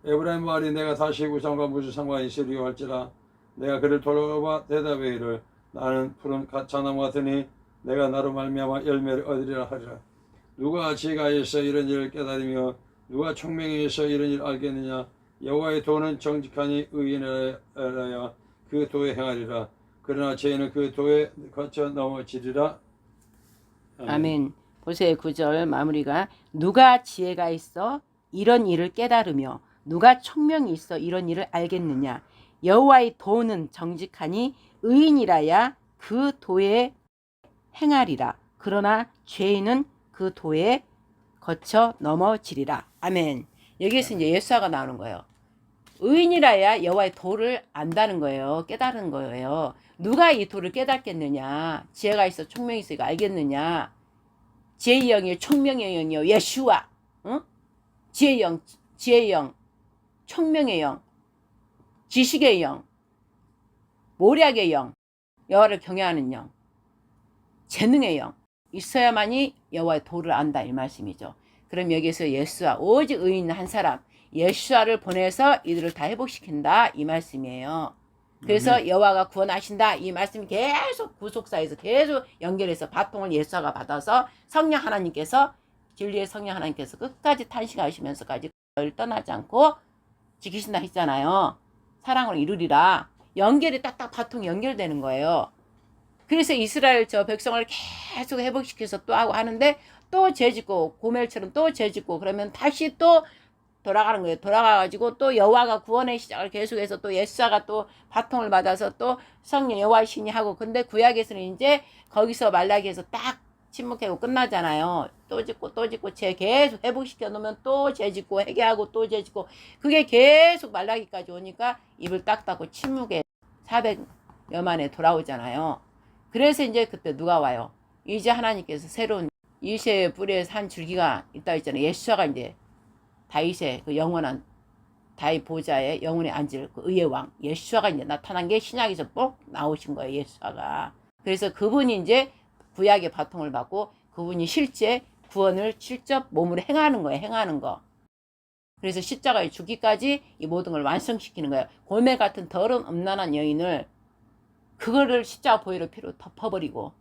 에브라임 말이 내가 다시 우상과 무슨 상관이 있으리요 할지라. 내가 그를 돌아봐 대답해 이를 나는 푸른 가차나무 같으니 내가 나로 말미암아 열매를 얻으리라 하리라. 누가 지혜가 있어 이런 일을 깨달으며 누가 총명이 있어 이런 일을 알겠느냐. 여호와의 도는 정직하니 의인이라야 그 도에 행하리라. 그러나 죄인은 그 도에 거쳐 넘어지리라. 아멘. 보세요. 9절 마무리가 누가 지혜가 있어 이런 일을 깨달으며 누가 총명이 있어 이런 일을 알겠느냐. 여호와의 도는 정직하니 의인이라야 그 도에 행하리라. 그러나 죄인은 그 도에 거쳐 넘어지리라. 아멘. 여기에서 이제 예수아가 나오는 거예요. 의인이라야 여호와의 도를 안다는 거예요. 깨달은 거예요. 누가 이 도를 깨닫겠느냐? 지혜가 있어 총명이 있어 이거 알겠느냐? 지혜의 영이요 총명의 영이요 예슈아. 응? 지혜의 영, 지혜의 영, 총명의 영, 지식의 영, 모략의 영, 여호와를 경외하는 영, 재능의 영 있어야만이 여호와의 도를 안다 이 말씀이죠. 그럼 여기서 예수와 오직 의인 한 사람 예수아를 보내서 이들을 다 회복시킨다 이 말씀이에요. 그래서 여호와가 구원하신다 이 말씀이 계속 구속사에서 계속 연결해서 바통을 예수아가 받아서 성령 하나님께서 진리의 성령 하나님께서 끝까지 탄식하시면서까지 를 떠나지 않고 지키신다 했잖아요. 사랑으로 이루리라. 연결이 딱딱 바통이 연결되는 거예요. 그래서 이스라엘 저 백성을 계속 회복시켜서 또 하고 하는데 또 죄짓고 고멜처럼 또 죄짓고 그러면 다시 또 돌아가는 거예요. 돌아가가지고 또 여호와가 구원의 시작을 계속해서 또 예수아가 또 바통을 받아서 또 성령 여호와 신이 하고 근데 구약에서는 이제 거기서 말라기에서 딱 침묵하고 끝나잖아요. 또 짓고 또 짓고 죄 계속 회복시켜 놓으면 또 죄 짓고 회개하고 또 죄 짓고 그게 계속 말라기까지 오니까 입을 딱 닫고 침묵에 400여 만에 돌아오잖아요. 그래서 이제 그때 누가 와요? 이제 하나님께서 새로운 이새의 뿌리에서 한 줄기가 있다 했잖아요. 예수아가 이제 다윗의 그 영원한 다윗 보좌에 영원히 앉을 그 의의 왕 예수아가 이제 나타난 게 신약에서 꼭 나오신 거예요. 예수아가. 그래서 그분이 이제 구약의 바통을 받고 그분이 실제 구원을 직접 몸으로 행하는 거예요. 행하는 거. 그래서 십자가에 죽기까지 이 모든 걸 완성시키는 거예요. 골매 같은 더러운 음란한 여인을 그거를 십자가 보혈로 피로 덮어버리고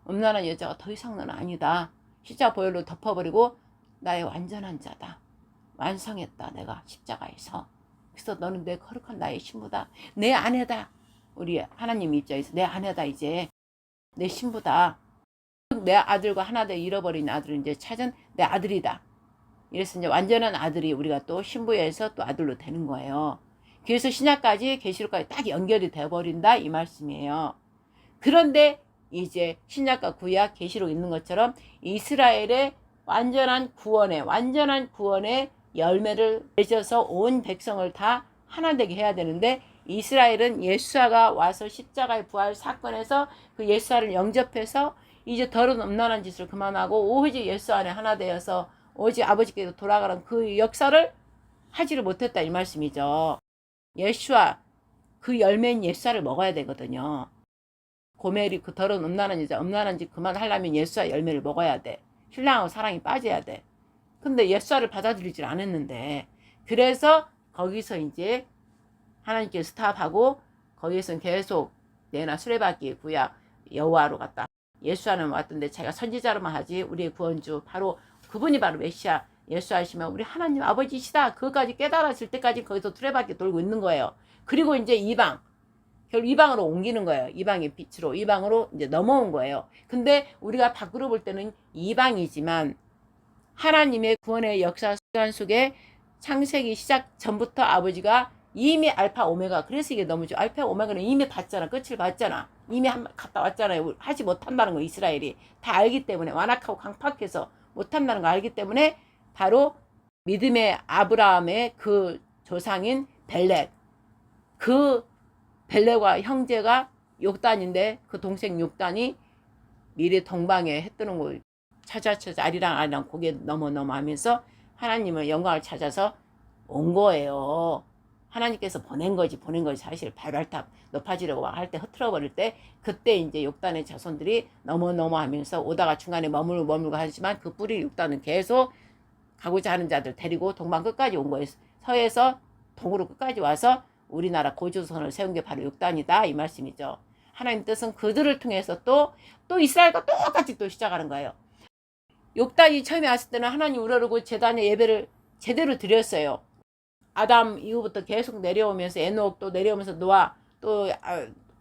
음란한 여자가 더 이상 너는 아니다. 십자가 보혈로 덮어버리고 나의 완전한 자다. 완성했다 내가 십자가에서. 그래서 너는 내 거룩한 나의 신부다. 내 아내다. 우리 하나님 입장에서 내 아내다 이제. 내 신부다. 내 아들과 하나 돼 잃어버린 아들을 이제 찾은 내 아들이다. 이래서 이제 완전한 아들이 우리가 또 신부에서 또 아들로 되는 거예요. 그래서 신약까지 계시록까지 딱 연결이 되어버린다 이 말씀이에요. 그런데 이제 신약과 구약 계시록 있는 것처럼 이스라엘의 완전한 구원의 열매를 맺어서 온 백성을 다 하나 되게 해야 되는데 이스라엘은 예수아가 와서 십자가의 부활 사건에서 그 예수아를 영접해서 이제 더러운 음란한 짓을 그만하고 오직 예수 안에 하나 되어서 오직 아버지께로 돌아가는 그 역사를 하지를 못했다 이 말씀이죠. 예수아 그 열매인 예수아를 먹어야 되거든요. 고멜이 그 더러운 음란한 여자 음란한 짓 그만하려면 예수아 열매를 먹어야 돼. 신랑하고 사랑이 빠져야 돼. 근데 예수아를 받아들이질 않았는데 그래서 거기서 이제 하나님께 스탑하고 거기에서는 계속 내나 수레바퀴 구약 여호와로 갔다. 예수아는 왔던데 자기가 선지자로만 하지 우리의 구원주 바로 그분이 바로 메시아 예수아시면 우리 하나님 아버지시다. 그것까지 깨달았을 때까지 거기서 수레바퀴 돌고 있는 거예요. 그리고 이제 이방 결국 이방으로 옮기는 거예요. 이방의 빛으로 이방으로 이제 넘어온 거예요. 근데 우리가 밖으로 볼 때는 이방이지만 하나님의 구원의 역사 시간 속에 창세기 시작 전부터 아버지가 이미 알파 오메가 그래서 이게 너무 좋아. 알파 오메가는 이미 봤잖아. 끝을 봤잖아. 이미 갔다 왔잖아요. 하지 못한다는 거 이스라엘이 다 알기 때문에 완악하고 강팍해서 못한다는 거 알기 때문에 바로 믿음의 아브라함의 그 조상인 벨렉 그 벨렉과 형제가 욕단인데 그 동생 욕단이 미래 동방에 해 뜨는 거 찾아 아리랑 고개 넘어 하면서 하나님의 영광을 찾아서 온 거예요. 하나님께서 보낸 거지 사실 발발탑 높아지려고 막 할 때 흐트러 버릴 때 그때 이제 욕단의 자손들이 넘어 하면서 오다가 중간에 머물고 하지만 그 뿌리 욕단은 계속 가고자 하는 자들 데리고 동방 끝까지 온 거예요. 서에서 동으로 끝까지 와서 우리나라 고조선을 세운 게 바로 욕단이다 이 말씀이죠. 하나님 뜻은 그들을 통해서 또 이스라엘과 똑같이 또 시작하는 거예요. 욕단이 처음에 왔을 때는 하나님 우러르고 제단의 예배를 제대로 드렸어요. 아담 이후부터 계속 내려오면서 에녹도 내려오면서 노아 또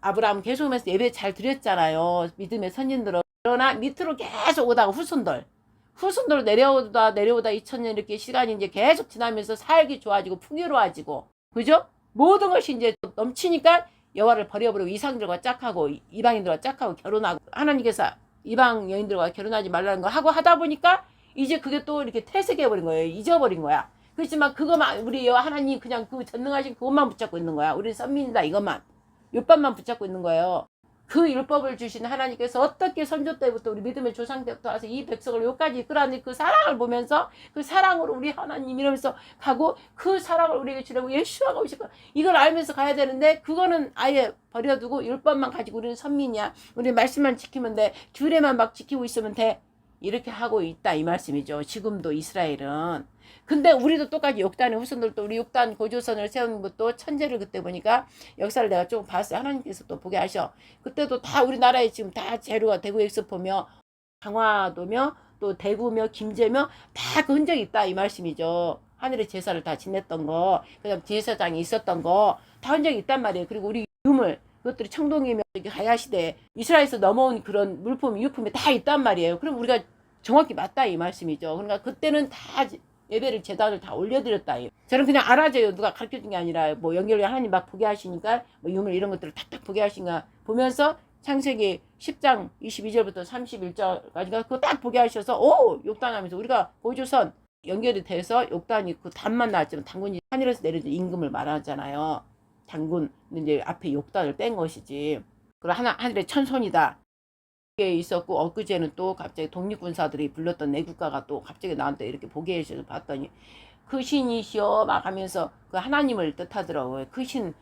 아브라함 계속 오면서 예배 잘 드렸잖아요. 믿음의 선진들은. 그러나 밑으로 계속 오다가 후손들 내려오다 2000년 이렇게 시간이 이제 계속 지나면서 살기 좋아지고 풍요로워지고 그죠? 모든 것이 이제 넘치니까 여호와를 버려버리고 이상들과 짝하고 이방인들과 짝하고 결혼하고 하나님께서 이방 여인들과 결혼하지 말라는 거 하고 하다 보니까 이제 그게 또 이렇게 퇴색해버린 거예요. 잊어버린 거야. 그렇지만 그것만 우리 하나님 그냥 그 전능하신 그것만 붙잡고 있는 거야. 우리는 선민이다 이것만. 율법만 붙잡고 있는 거예요. 그 율법을 주신 하나님께서 어떻게 선조 때부터 우리 믿음의 조상 때부터 와서 이 백성을 여기까지 이끌어내는 그 사랑을 보면서 그 사랑으로 우리 하나님 이러면서 가고 그 사랑을 우리에게 주려고 예수하고 오셨고 이걸 알면서 가야 되는데 그거는 아예 버려두고 율법만 가지고 우리는 선민이야. 우리 말씀만 지키면 돼. 규례만 막 지키고 있으면 돼. 이렇게 하고 있다 이 말씀이죠. 지금도 이스라엘은. 근데 우리도 똑같이 욕단의 후손들도 우리 욕단 고조선을 세우는 것도 천재를 그때 보니까 역사를 내가 조금 봤어요. 하나님께서 또 보게 하셔. 그때도 다 우리나라에 지금 다 재료가 대구 엑스포며 강화도며 또 대구며 김제며 다 그 흔적이 있다 이 말씀이죠. 하늘의 제사를 다 지냈던 거, 그다음 제사장이 있었던 거 다 흔적이 있단 말이에요. 그리고 우리 유물 그것들이 청동이며 가야시대 이스라엘에서 넘어온 그런 물품 유품이 다 있단 말이에요. 그럼 우리가 정확히 맞다 이 말씀이죠. 그러니까 그때는 다 예배를 제단을 다 올려드렸다. 저는 그냥 알아줘요. 누가 가르쳐준 게 아니라 뭐 연결이 하나님 막 보게 하시니까 뭐 유물 이런 것들을 탁탁 보게 하시니까 보면서 창세기 10장 22절부터 31절까지가 그거 딱 보게 하셔서 오 욕단하면서 우리가 고조선 연결이 돼서 욕단이 그 단만 나왔지만 단군이 하늘에서 내려진 임금을 말하잖아요. 단군 이제 앞에 욕단을 뺀 것이지. 그리고 하늘의 천손이다. 게 있었고 엊그제는 또 갑자기 독립군사들이 불렀던 내국가가 또 갑자기 나한테 이렇게 보게 해서 봤더니 그 신이시여 막 하면서 그 하나님을 뜻하더라고요. 그 신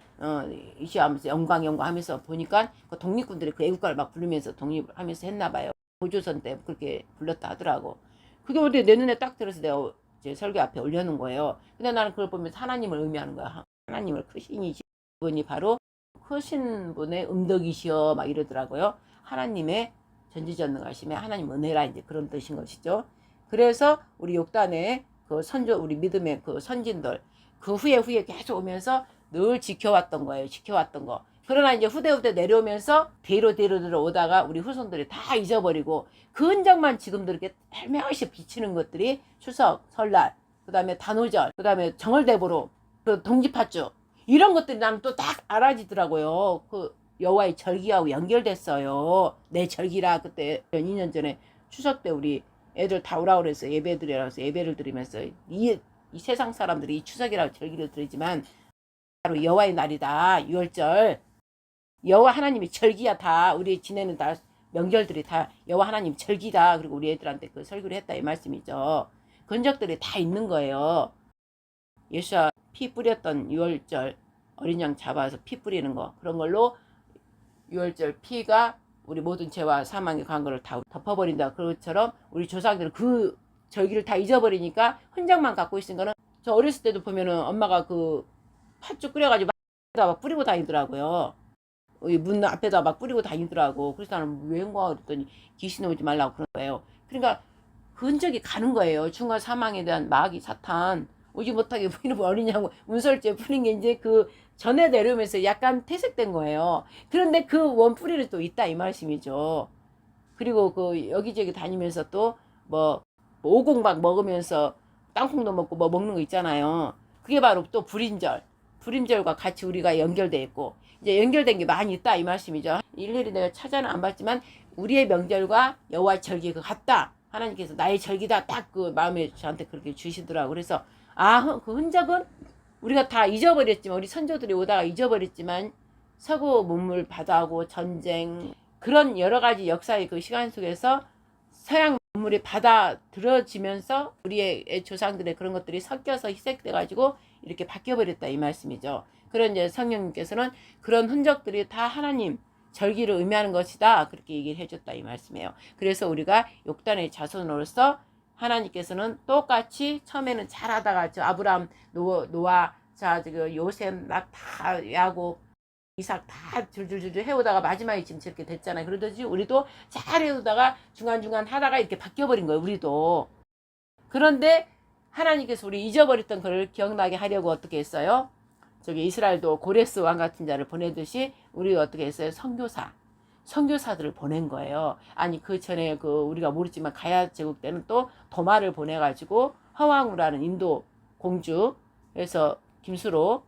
이시여 하면서 영광 하면서 보니까 그 독립군들이 그 애국가를 막 부르면서 독립을 하면서 했나 봐요. 고조선 때 그렇게 불렀다 하더라고. 그게 어디 내 눈에 딱 들어서 내가 제 설교 앞에 올려놓은 거예요. 근데 나는 그걸 보면서 하나님을 의미하는 거야. 하나님을 그 신이시여 분이 바로 크신 분의 음덕이시여 막 이러더라고요. 하나님의 전지전능하심에 하나님 은혜라 이제 그런 뜻인 것이죠. 그래서 우리 욕단의 그 선조 우리 믿음의 그 선진들 그 후에 계속 오면서 늘 지켜왔던 거예요. 지켜왔던 거. 그러나 이제 후대 내려오면서 뒤로 오다가 우리 후손들이 다 잊어버리고 그 흔적만 지금도 이렇게 헬명시 비치는 것들이 추석, 설날, 그 다음에 단오절, 그 다음에 정월대보로, 그 동지팥죽 이런 것들이 나는 또 딱 알아지더라고요. 그 여호와의 절기하고 연결됐어요. 내 절기라 그때 2년 전에 추석 때 우리 애들 다 오라 그래서 예배 드리라고 해서 예배를 드리면서 이 세상 사람들이 추석이라고 절기를 드리지만 바로 여호와의 날이다. 6월절 여호와 하나님의 절기야. 다 우리 지내는 다 명절들이 다 여호와 하나님 절기다. 그리고 우리 애들한테 그 설교를 했다 이 말씀이죠. 근적들이 다 있는 거예요. 예수와 피 뿌렸던 6월절 어린 양 잡아서 피 뿌리는 거 그런 걸로 6월절 피가 우리 모든 죄와 사망의 관계를 다 덮어버린다. 그것처럼 우리 조상들은 그 절기를 다 잊어버리니까 흔적만 갖고 있는 거는 저 어렸을 때도 보면은 엄마가 그 팥죽 끓여가지고 막 뿌리고 다니더라고요. 문 앞에다 막 뿌리고 다니더라고. 그래서 나는 왜 그런가 그랬더니 귀신 오지 말라고 그런 거예요. 그러니까 그 흔적이 가는 거예요. 중과 사망에 대한 마귀 사탄 오지 못하게 부인을 어리냐고 운설죄 풀린 게 이제 그 전에 내려오면서 약간 퇴색된 거예요. 그런데 그 원뿌리는 또 있다 이 말씀이죠. 그리고 그 여기저기 다니면서 또 뭐 오공박 먹으면서 땅콩도 먹고 뭐 먹는 거 있잖아요. 그게 바로 또 불임절과 같이 우리가 연결돼 있고 이제 연결된 게 많이 있다 이 말씀이죠. 일일이 내가 찾아는 안 봤지만 우리의 명절과 여호와의 절기가 같다. 하나님께서 나의 절기다 딱 그 마음에 저한테 그렇게 주시더라고. 그래서 그 흔적은 우리가 다 잊어버렸지만 우리 선조들이 오다가 잊어버렸지만 서구 문물 바다하고 전쟁 그런 여러 가지 역사의 그 시간 속에서 서양 문물이 받아들여지면서 우리의 조상들의 그런 것들이 섞여서 희색돼 가지고 이렇게 바뀌어버렸다 이 말씀이죠. 그런 이제 성령님께서는 그런 흔적들이 다 하나님 절기를 의미하는 것이다 그렇게 얘기를 해줬다 이 말씀이에요. 그래서 우리가 욕단의 자손으로서 하나님께서는 똑같이 처음에는 잘하다가 저 아브라함 노아 지금 요셉 막 다 야곱 이삭 다 줄줄줄 해오다가 마지막에 지금 저렇게 됐잖아요. 그러듯이 우리도 잘 해오다가 중간중간 하다가 이렇게 바뀌어버린 거예요. 우리도. 그런데 하나님께서 우리 잊어버렸던 그를 기억나게 하려고 어떻게 했어요? 저기 이스라엘도 고레스 왕 같은 자를 보내듯이 우리 어떻게 했어요? 선교사들을 보낸 거예요. 아니 그 전에 그 우리가 모르지만 가야 제국 때는 또 도마를 보내가지고 허왕우라는 인도 공주에서 김수로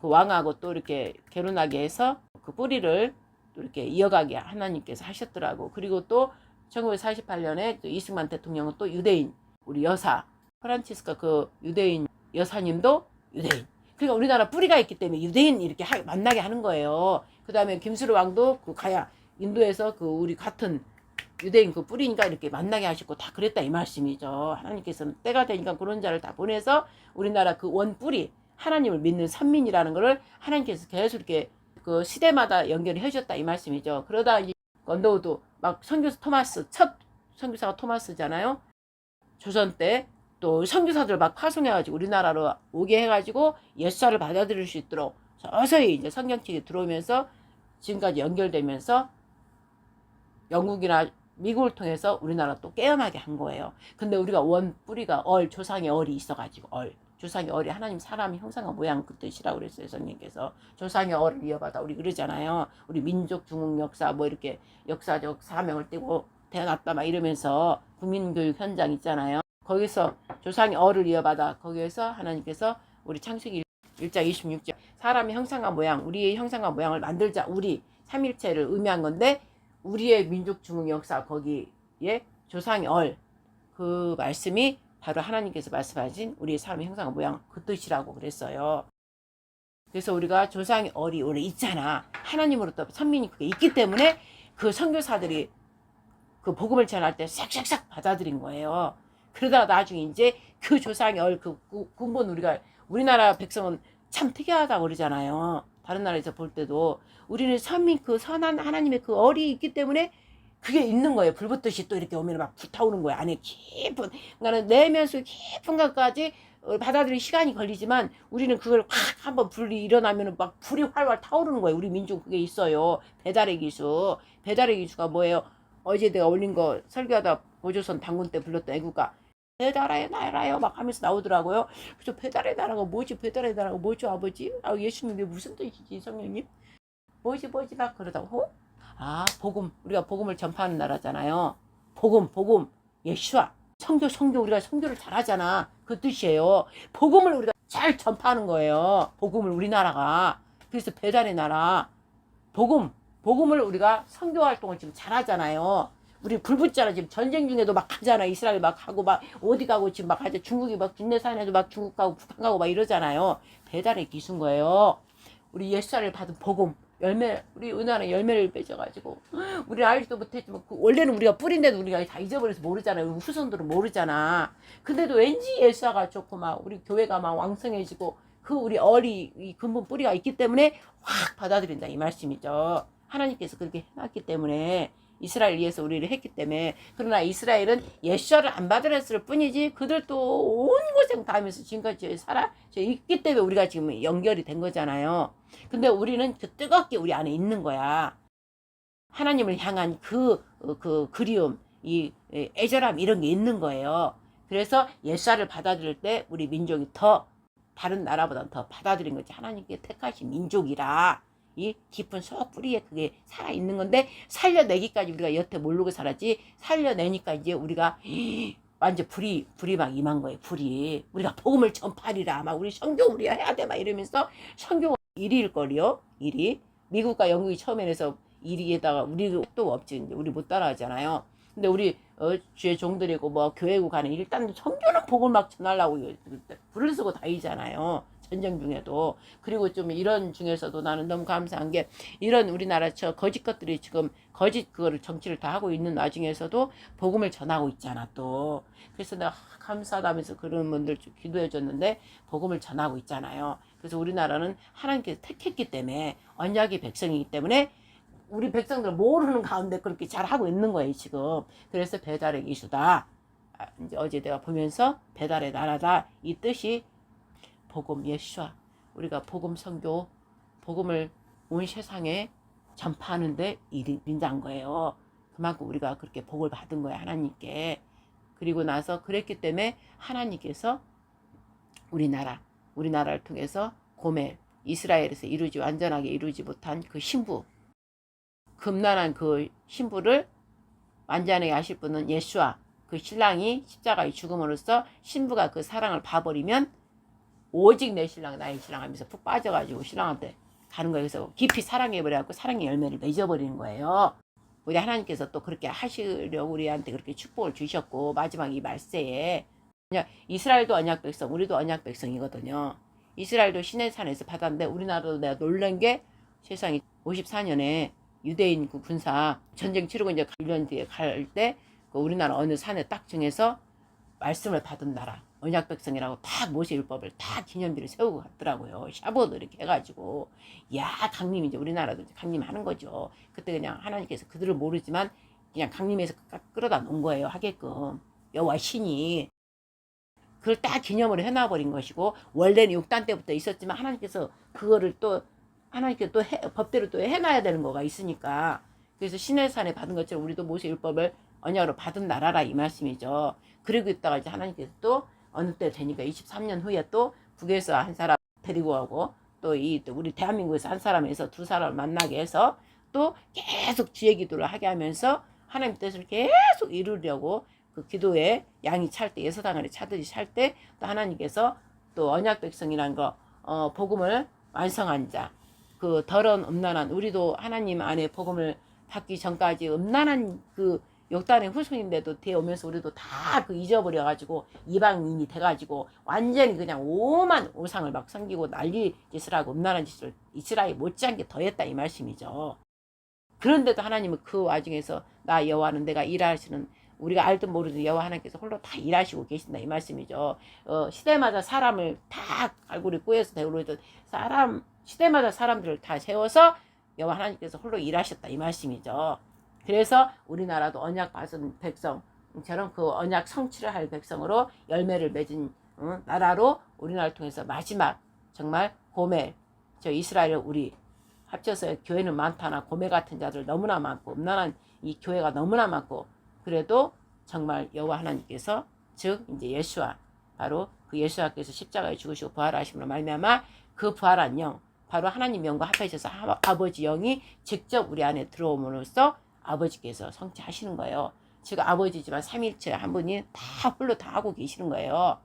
그 왕하고 또 이렇게 결혼하게 해서 그 뿌리를 또 이렇게 이어가게 하나님께서 하셨더라고. 그리고 또 1948년에 또 이승만 대통령은 또 유대인 우리 여사 프란치스카 그 유대인 여사님도 유대인. 그러니까 우리나라 뿌리가 있기 때문에 유대인 이렇게 만나게 하는 거예요. 그 다음에 김수로 왕도 그 가야 인도에서 그 우리 같은 유대인 그 뿌리니까 이렇게 만나게 하시고 다 그랬다 이 말씀이죠. 하나님께서는 때가 되니까 그런 자를 다 보내서 우리나라 그 원 뿌리 하나님을 믿는 선민이라는 거를 하나님께서 계속 이렇게 그 시대마다 연결을 해주셨다 이 말씀이죠. 그러다 이제 언더우드 막 선교사 토마스 첫 선교사가 토마스잖아요. 조선 때 또 선교사들 막 파송해가지고 우리나라로 오게 해가지고 예수를 받아들일 수 있도록 서서히 이제 성경책이 들어오면서 지금까지 연결되면서 영국이나 미국을 통해서 우리나라 또 깨어나게 한 거예요. 근데 우리가 원 뿌리가 조상의 얼이 있어가지고 조상의 얼이 하나님 사람 형상과 모양 그 뜻이라고 그랬어요. 성령께서 조상의 얼을 이어받아 우리 그러잖아요. 우리 민족 중흥 역사 뭐 이렇게 역사적 사명을 띠고 태어났다 막 이러면서 국민교육 현장 있잖아요. 거기서 조상의 얼을 이어받아 거기에서 하나님께서 우리 창세기 1장 26절 사람의 형상과 모양 우리의 형상과 모양을 만들자 우리 삼일체를 의미한 건데 우리의 민족 중흥 역사 거기에 조상의 얼 그 말씀이 바로 하나님께서 말씀하신 우리의 사람의 형상과 모양 그 뜻이라고 그랬어요. 그래서 우리가 조상의 얼이 원래 있잖아. 하나님으로부터 선민이 그게 있기 때문에 그 선교사들이 그 복음을 전할 때 싹싹싹 받아들인 거예요. 그러다가 나중에 이제 그 조상의 얼 그 근본 우리나라 백성은 참 특이하다고 그러잖아요. 다른 나라에서 볼 때도 우리는 선민 그 선한 하나님의 그 얼이 있기 때문에 그게 있는 거예요. 불붙듯이 또 이렇게 오면 막 불타오는 거예요. 안에 깊은 그러니까 내면서 깊은 것까지 받아들일 시간이 걸리지만 우리는 그걸 확 한번 불이 일어나면 막 불이 활활 타오르는 거예요. 우리 민족 그게 있어요. 배달의 기수. 배달의 기수가 뭐예요? 어제 내가 올린 거 설교하다 보조선 당군 때 불렀던 애국가 배달의 나라요 막 하면서 나오더라고요. 그래서 배달의 나라가 뭐지? 배달의 나라가 뭐죠 아버지? 아 예수님이 무슨 뜻이지 성령님? 뭐지 막 그러다고 복음 우리가 복음을 전파하는 나라잖아요. 복음 예수와 성교 우리가 성교를 잘하잖아. 그 뜻이에요. 복음을 우리가 잘 전파하는 거예요. 복음을 우리나라가 그래서 배달의 나라 복음을 우리가 선교 활동을 지금 잘하잖아요. 우리 불붙잖아. 지금 전쟁 중에도 막 가잖아. 이스라엘 막 가고 막 어디 가고 지금 막 하자. 중국이 막 국내산에도 막 중국 가고 북한 가고 막 이러잖아요. 배달의 기수인 거예요. 우리 예수를 받은 복음 열매 우리 은하는 열매를 맺어가지고 우리 알지도 못했지만 원래는 우리가 뿌린데도 우리가 다 잊어버려서 모르잖아요. 우리 후손들은 모르잖아. 근데도 왠지 예수가 좋고 막 우리 교회가 막 왕성해지고 그 우리 얼이 이 근본 뿌리가 있기 때문에 확 받아들인다 이 말씀이죠. 하나님께서 그렇게 해놨기 때문에 이스라엘 위해서 우리를 했기 때문에 그러나 이스라엘은 예수를 안 받으랬을 뿐이지 그들도 온 고생 다 하면서 지금까지 있기 때문에 우리가 지금 연결이 된 거잖아요. 근데 우리는 그 뜨겁게 우리 안에 있는 거야. 하나님을 향한 그 그리움, 이 애절함 이런 게 있는 거예요. 그래서 예수를 받아들일 때 우리 민족이 더 다른 나라보다 더 받아들인 거지. 하나님께 택하신 민족이라. 이 깊은 속 뿌리에 그게 살아있는 건데 살려내기까지 우리가 여태 모르고 살았지 살려내니까 이제 우리가 완전 불이 막 임한 거예요. 불이 우리가 복음을 전파하리라 막 우리 성교 우리가 해야 돼 막 이러면서 성교가 1위일 거리요. 1위 미국과 영국이 처음에 해서 1위에다가 우리도 없지 이제 우리 못 따라하잖아요. 근데 우리 주의 종들이고 뭐 교회고 가는 일단 성교는 복을 막 전하려고 불을 쓰고 다니잖아요. 전쟁 중에도. 그리고 좀 이런 중에서도 나는 너무 감사한 게 이런 우리나라 저 거짓 것들이 지금 거짓 그거를 정치를 다 하고 있는 와중에서도 복음을 전하고 있잖아 또. 그래서 내가 감사하다면서 그런 분들 좀 기도해 줬는데 복음을 전하고 있잖아요. 그래서 우리나라는 하나님께서 택했기 때문에 언약의 백성이기 때문에 우리 백성들 모르는 가운데 그렇게 잘 하고 있는 거예요 지금. 그래서 배달의 기수다. 이제 어제 내가 보면서 배달의 나라다 이 뜻이 복음 예수와 우리가 복음 선교 복음을 온 세상에 전파하는데 일인자인 거예요. 그만큼 우리가 그렇게 복을 받은 거예요 하나님께. 그리고 나서 그랬기 때문에 하나님께서 우리나라를 통해서 고멜 이스라엘에서 완전하게 이루지 못한 그 신부 금난한 그 신부를 완전하게 하실 분은 예수와 그 신랑이 십자가의 죽음으로써 신부가 그 사랑을 봐버리면 오직 내 신랑 나의 신랑 하면서 푹 빠져가지고 신랑한테 가는 거예요. 그래서 깊이 사랑해버려갖고 사랑의 열매를 맺어버리는 거예요. 우리 하나님께서 또 그렇게 하시려고 우리한테 그렇게 축복을 주셨고 마지막 이 말세에 이스라엘도 언약 백성, 우리도 언약 백성이거든요. 이스라엘도 시내산에서 받았는데 우리나라도 내가 놀란 게 세상에 54년에 유대인 그 군사 전쟁 치르고 이제 1년 뒤에 갈 때 그 우리나라 어느 산에 딱 정해서 말씀을 받은 나라 언약 백성이라고 딱 모세율법을 다 기념비를 세우고 갔더라고요. 샤보도 이렇게 해가지고 야 강림 이제 우리나라도 이제 강림하는 거죠. 그때 그냥 하나님께서 그들을 모르지만 그냥 강림해서 끌어다 놓은 거예요. 하게끔 여호와 신이 그걸 딱 기념으로 해놔버린 것이고 원래는 6단 때부터 있었지만 하나님께서 그거를 또 하나님께 또 법대로 또 해놔야 되는 거가 있으니까 그래서 시내산에 받은 것처럼 우리도 모세율법을 언약으로 받은 나라라 이 말씀이죠. 그리고 있다가 이제 하나님께서 또 어느 때 되니까 23년 후에 또 북에서 한 사람 데리고 오고 또 우리 대한민국에서 한 사람에서 두 사람을 만나게 해서 또 계속 주의 기도를 하게 하면서 하나님 뜻을 계속 이루려고 그 기도에 양이 찰 때 예서당 안에 차듯이 찰 때 또 하나님께서 또 언약 백성이란 거 복음을 완성한 자 그 더러운 음란한 우리도 하나님 안에 복음을 받기 전까지 음란한 그 욕단의 후손인데도 뒤에 오면서 우리도 다 그 잊어버려가지고 이방인이 돼가지고 완전히 그냥 오만 우상을 막 섬기고 난리 짓을 하고 음란한 짓을 이스라엘 못지않게 더했다 이 말씀이죠. 그런데도 하나님은 그 와중에서 나 여호와는 내가 일하시는 우리가 알든 모르든 여호와 하나님께서 홀로 다 일하시고 계신다 이 말씀이죠. 시대마다 사람을 다 갈고리 꿰어서 대우로던 사람 시대마다 사람들을 다 세워서 여호와 하나님께서 홀로 일하셨다 이 말씀이죠. 그래서 우리나라도 언약 받은 백성처럼 그 언약 성취를 할 백성으로 열매를 맺은 나라로 우리나라를 통해서 마지막 정말 고멜 저 이스라엘 우리 합쳐서 교회는 많다나 고멜 같은 자들 너무나 많고 음란한 이 교회가 너무나 많고 그래도 정말 여호와 하나님께서 즉 이제 예수와 바로 그 예수께서 십자가에 죽으시고 부활하심으로 말미암아 그 부활한 영 바로 하나님 영과 합하셔서 아버지 영이 직접 우리 안에 들어옴으로써 아버지께서 성취하시는 거예요. 즉 아버지지만 삼일체 한 분이 다 홀로 다 하고 계시는 거예요.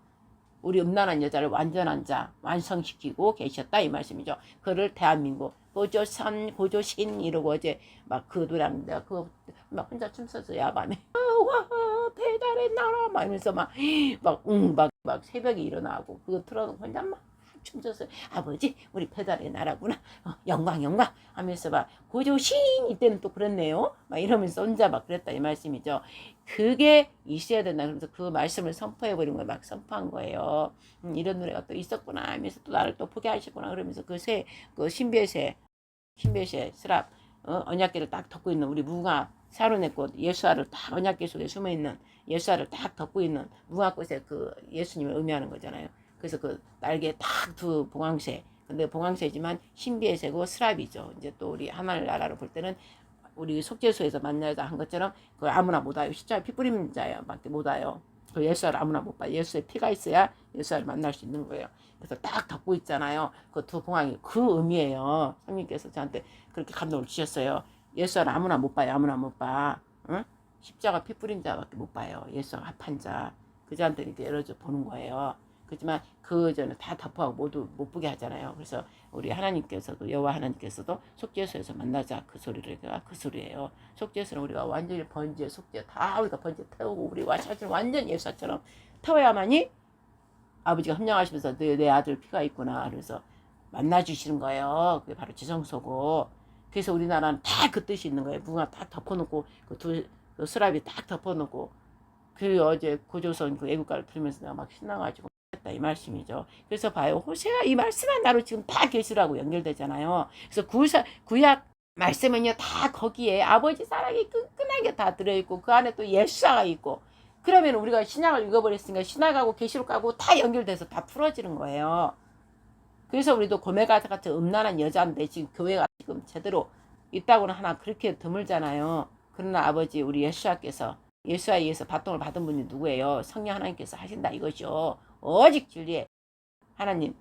우리 음란한 여자를 완전한 자 완성시키고 계셨다 이 말씀이죠. 그를 대한민국 고조선 고조신 이러고 어제 막 그 노래하는데 그거 막 혼자 춤춰서 야밤에 와 배달의 나라 막 이러면서 막 새벽에 일어나고 그거 틀어놓고 혼자 막 춤춰서 아버지 우리 배달의 나라구나 영광 영광 하면서 막 고조신 이때는 또 그랬네요 막 이러면서 혼자 막 그랬다 이 말씀이죠. 그게 있어야 된다. 그래서 그 말씀을 선포해버린 거예요. 막 선포한 거예요. 이런 노래가 또 있었구나 하면서 또 나를 또 포기하시구나 그러면서 그 신배새 스랍 언약궤를 딱 덮고 있는 우리 무궁화 사론의 꽃 예수아를 딱 언약궤 속에 숨어있는 예수아를 딱 덮고 있는 무궁화꽃에 그 예수님을 의미하는 거잖아요. 그래서 그 날개 딱 두 봉황새 근데 봉황새지만 신비의새고 스랍이죠. 이제 또 우리 하늘나라로 볼 때는 우리 속죄소에서 만나자 한 것처럼 그걸 아무나 못 와요. 십자가 피 뿌리는 자야 밖에 못 와요. 그 예수를 아무나 못 봐요. 예수의 피가 있어야 예수를 만날 수 있는 거예요. 그래서 딱 덮고 있잖아요. 그 두 봉황이 그 의미예요. 성령께서 저한테 그렇게 감동을 주셨어요. 예수를 아무나 못 봐요. 아무나 못 봐. 응? 십자가 피 뿌린 자밖에 못 봐요. 예수와 합한 자. 그 자한테 이렇게 열어줘 보는 거예요. 그렇지만 그 전에 다 덮어하고 모두 못 보게 하잖아요. 그래서 우리 하나님께서도 여호와 하나님께서도 속죄소에서 만나자 그 소리예요. 속죄소는 우리가 완전히 번제 속죄 다 우리가 번제 태우고 우리와 사실 완전 예수처럼 태워야만이 아버지가 협력하시면서 내 아들 피가 있구나 그래서 만나 주시는 거예요. 그게 바로 지성소고 그래서 우리나라는 다 그 뜻이 있는 거예요. 무궁화 딱 덮어놓고 그 스랍이 딱 덮어놓고 그 어제 고조선 그 애국가를 들으면서 내가 막 신나가지고 했다 이 말씀이죠. 그래서 봐요. 호세아 이 말씀 하나로 지금 다 계시라고 연결되잖아요. 그래서 구약 말씀은요 다 거기에 아버지 사랑이 끈끈하게 다 들어있고 그 안에 또 예수가 있고 그러면 우리가 신약을 읽어버렸으니까 신약하고 계시록하고 다 연결돼서 다 풀어지는 거예요. 그래서 우리도 고멜가 같은 음란한 여자인데 지금 교회가 지금 제대로 있다고는 하나 그렇게 드물잖아요. 그러나 아버지 우리 예수께서 예수에 의해서 바통을 받은 분이 누구예요? 성령 하나님께서 하신다 이거죠. 오직 진리의 하나님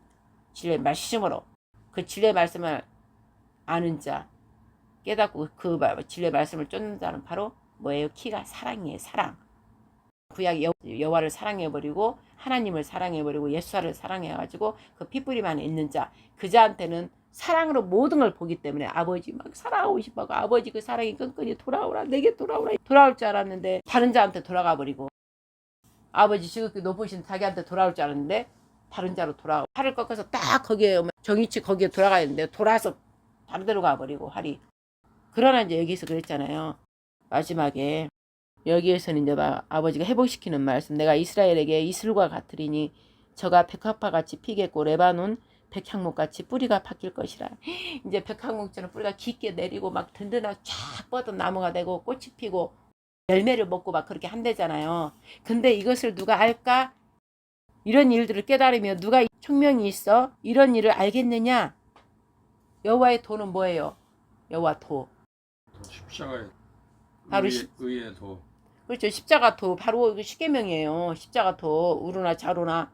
진리의 말씀으로 그 진리의 말씀을 아는 자 깨닫고 그 진리의 말씀을 쫓는 자는 바로 뭐예요? 키가 사랑이에요. 사랑. 구약 여호와를 사랑해버리고 하나님을 사랑해버리고 예수를 사랑해가지고 그 피뿌림 안에 있는 자 그 자한테는 사랑으로 모든 걸 보기 때문에 아버지 막 사랑하고 싶어하고 아버지 그 사랑이 끈끈이 돌아오라 내게 돌아오라 돌아올 줄 알았는데 다른 자한테 돌아가 버리고 아버지 지극히 높으신 자기한테 돌아올 줄 알았는데 다른 자로 돌아가고 팔을 꺾어서 딱 거기에 정위치 거기에 돌아가야 되는데 돌아서 다른 데로 가버리고 활이. 그러나 이제 여기서 그랬잖아요. 마지막에 여기에서는 이제 아버지가 회복시키는 말씀. 내가 이스라엘에게 이슬과 같으리니 저가 백합화 같이 피겠고 레바논 백향목 같이 뿌리가 바뀔 것이라. 이제 백향목처럼 뿌리가 깊게 내리고 막 든든하게 쫙 뻗은 나무가 되고 꽃이 피고 열매를 먹고 막 그렇게 한대잖아요. 근데 이것을 누가 알까? 이런 일들을 깨달으며 누가 총명이 있어? 이런 일을 알겠느냐? 여호와의 도는 뭐예요? 여호와 도. 십자가의 바로 의의 도. 그렇죠. 십자가 도. 바로 십계명이에요. 십자가 도. 우루나 자루나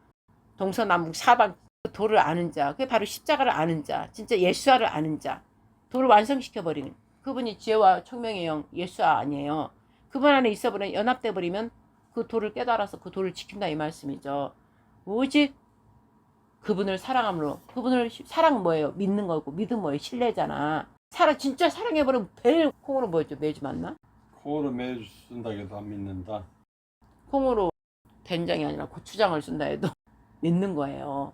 동서남북 사방 도를 아는 자. 그게 바로 십자가를 아는 자. 진짜 예수아를 아는 자. 도를 완성시켜버리는. 그분이 지혜와 총명의 영 예수아 아니에요. 그분 안에 있어버리면 연합돼 버리면 그 도를 깨달아서 그 도를 지킨다 이 말씀이죠. 오직 그분을 사랑함으로. 그분을 사랑 뭐예요? 믿는 거고 믿음 뭐예요? 신뢰잖아. 진짜 사랑해버리면 벨 콩으로 뭐였죠? 매주 맞나? 콩으로 매주 쓴다 해도 안 믿는다. 콩으로 된장이 아니라 고추장을 쓴다 해도 믿는 거예요.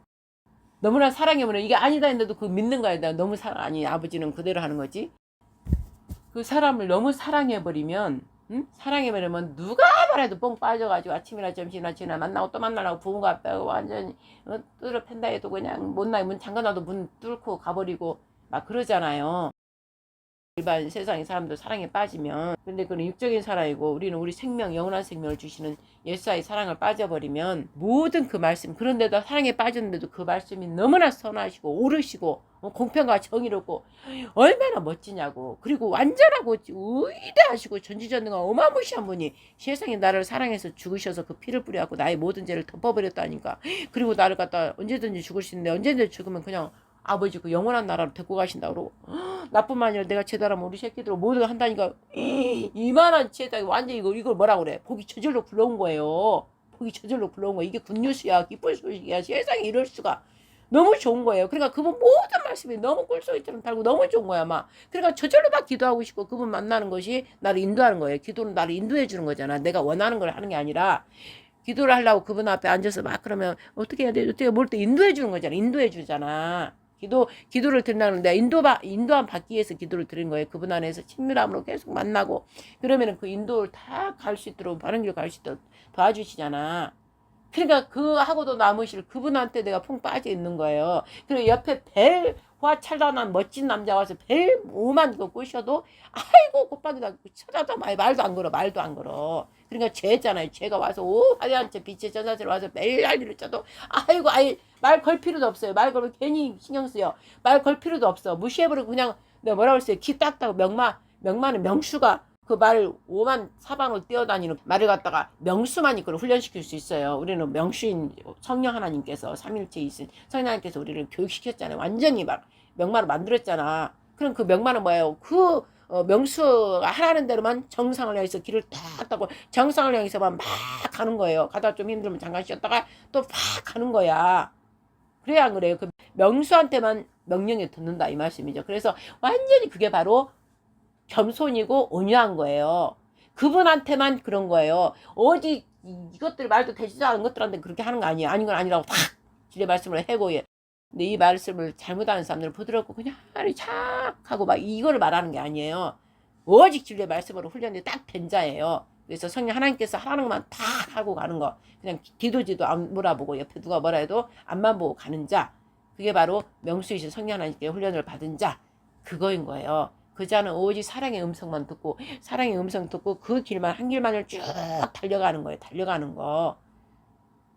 너무나 사랑해버리면 이게 아니다 했는데도 그 믿는 거야. 너무 아니 아버지는 그대로 하는 거지. 그 사람을 너무 사랑해버리면 사랑해버리면 누가 말해도 뻥 빠져가지고 아침이나 점심이나 지나 만나고 또 만나려고 부부가 앞다고 완전히 뚫어 팬다 해도 그냥 못나게 문 잠가놔도 문 뚫고 가버리고 막 그러잖아요. 일반 세상의 사람들 사랑에 빠지면. 근데 그는 육적인 사랑이고 우리는 우리 생명 영원한 생명을 주시는 예수와의 사랑을 빠져버리면 모든 그 말씀, 그런데도 사랑에 빠졌는데도 그 말씀이 너무나 선하시고 오르시고 공평과 정의롭고 얼마나 멋지냐고. 그리고 완전하고 위대하시고 전지전능한 어마무시한 분이 세상에 나를 사랑해서 죽으셔서 그 피를 뿌려갖고 나의 모든 죄를 덮어버렸다니까. 그리고 나를 갖다 언제든지 죽을 수 있는데 언제든지 죽으면 그냥 아버지 그 영원한 나라로 데리고 가신다고. 나뿐만 아니라 내가 제대로면 우리 새끼들 모두 한다니까. 이만한 죄다 완전 이걸 뭐라 그래? 복이 저절로 불러온 거예요. 복이 저절로 불러온 거야. 이게 굿뉴스야. 기쁜 소식이야. 세상에 이럴 수가. 너무 좋은 거예요. 그러니까 그분 모든 말씀이 너무 꿀소리처럼 달고 너무 좋은 거야 막. 그러니까 저절로 막 기도하고 싶고 그분 만나는 것이 나를 인도하는 거예요. 기도는 나를 인도해 주는 거잖아. 내가 원하는 걸 하는 게 아니라 기도를 하려고 그분 앞에 앉아서 막 그러면 어떻게 해야 돼? 어떻게 뭘 또 인도해 주는 거잖아. 인도해 주잖아. 기도를 드린다는데 인도함 받기 위해서 기도를 드린 거예요. 그분 안에서 친밀함으로 계속 만나고 그러면은 그 인도를 다 갈 수 있도록 바른 길 갈 수 있도록 도와주시잖아. 그러니까 그 하고도 남으실 그분한테 내가 푹 빠져 있는 거예요. 그리고 옆에 벨화 찬란한 멋진 남자 와서 벨 오만 그 꼬셔도 아이고 곱박이도 쳐다도 말도 안 걸어. 그러니까 죄잖아요. 죄가 와서 화려한 저 빛의 전사들 와서 매일 난리를 쳐도 아이고 말 걸 필요도 없어요. 말 걸면 괜히 신경 쓰여. 말 걸 필요도 없어. 무시해버리고 그냥 내가 뭐라고 했어요. 기 딱딱 명마는 명수가 그 말 5만 사방으로 뛰어다니는 말을 갖다가 명수만 이끌어 훈련시킬 수 있어요. 우리는 명수인 성령 하나님께서 삼일체 이신 성령 하나님께서 우리를 교육시켰잖아요. 완전히 막 명마로 만들었잖아. 그럼 그 명마는 뭐예요? 명수가 하라는 대로만 정상을 향해서 길을 딱 따고 정상을 향해서만 막 가는 거예요. 가다 좀 힘들면 잠깐 쉬었다가 또 막 가는 거야. 그래야 안 그래요? 그 명수한테만 명령에 듣는다 이 말씀이죠. 그래서 완전히 그게 바로 겸손이고 온유한 거예요. 그분한테만 그런 거예요. 어디 이것들 말도 되지도 않은 것들한테 그렇게 하는 거 아니에요. 아닌 건 아니라고 팍 주의 말씀을 해고요. 근데 이 말씀을 잘못하는 사람들은 부드럽고 그냥 착하고 막 이거를 말하는 게 아니에요. 오직 진리의 말씀으로 훈련이 딱 된 자예요. 그래서 성령 하나님께서 하라는 것만 다 하고 가는 거. 그냥 기도지도 안 몰아보고 옆에 누가 뭐라 해도 앞만 보고 가는 자. 그게 바로 명수이신 성령 하나님께 훈련을 받은 자. 그거인 거예요. 그 자는 오직 사랑의 음성만 듣고 사랑의 음성 듣고 그 길만 한 길만을 쭉 달려가는 거예요. 달려가는 거.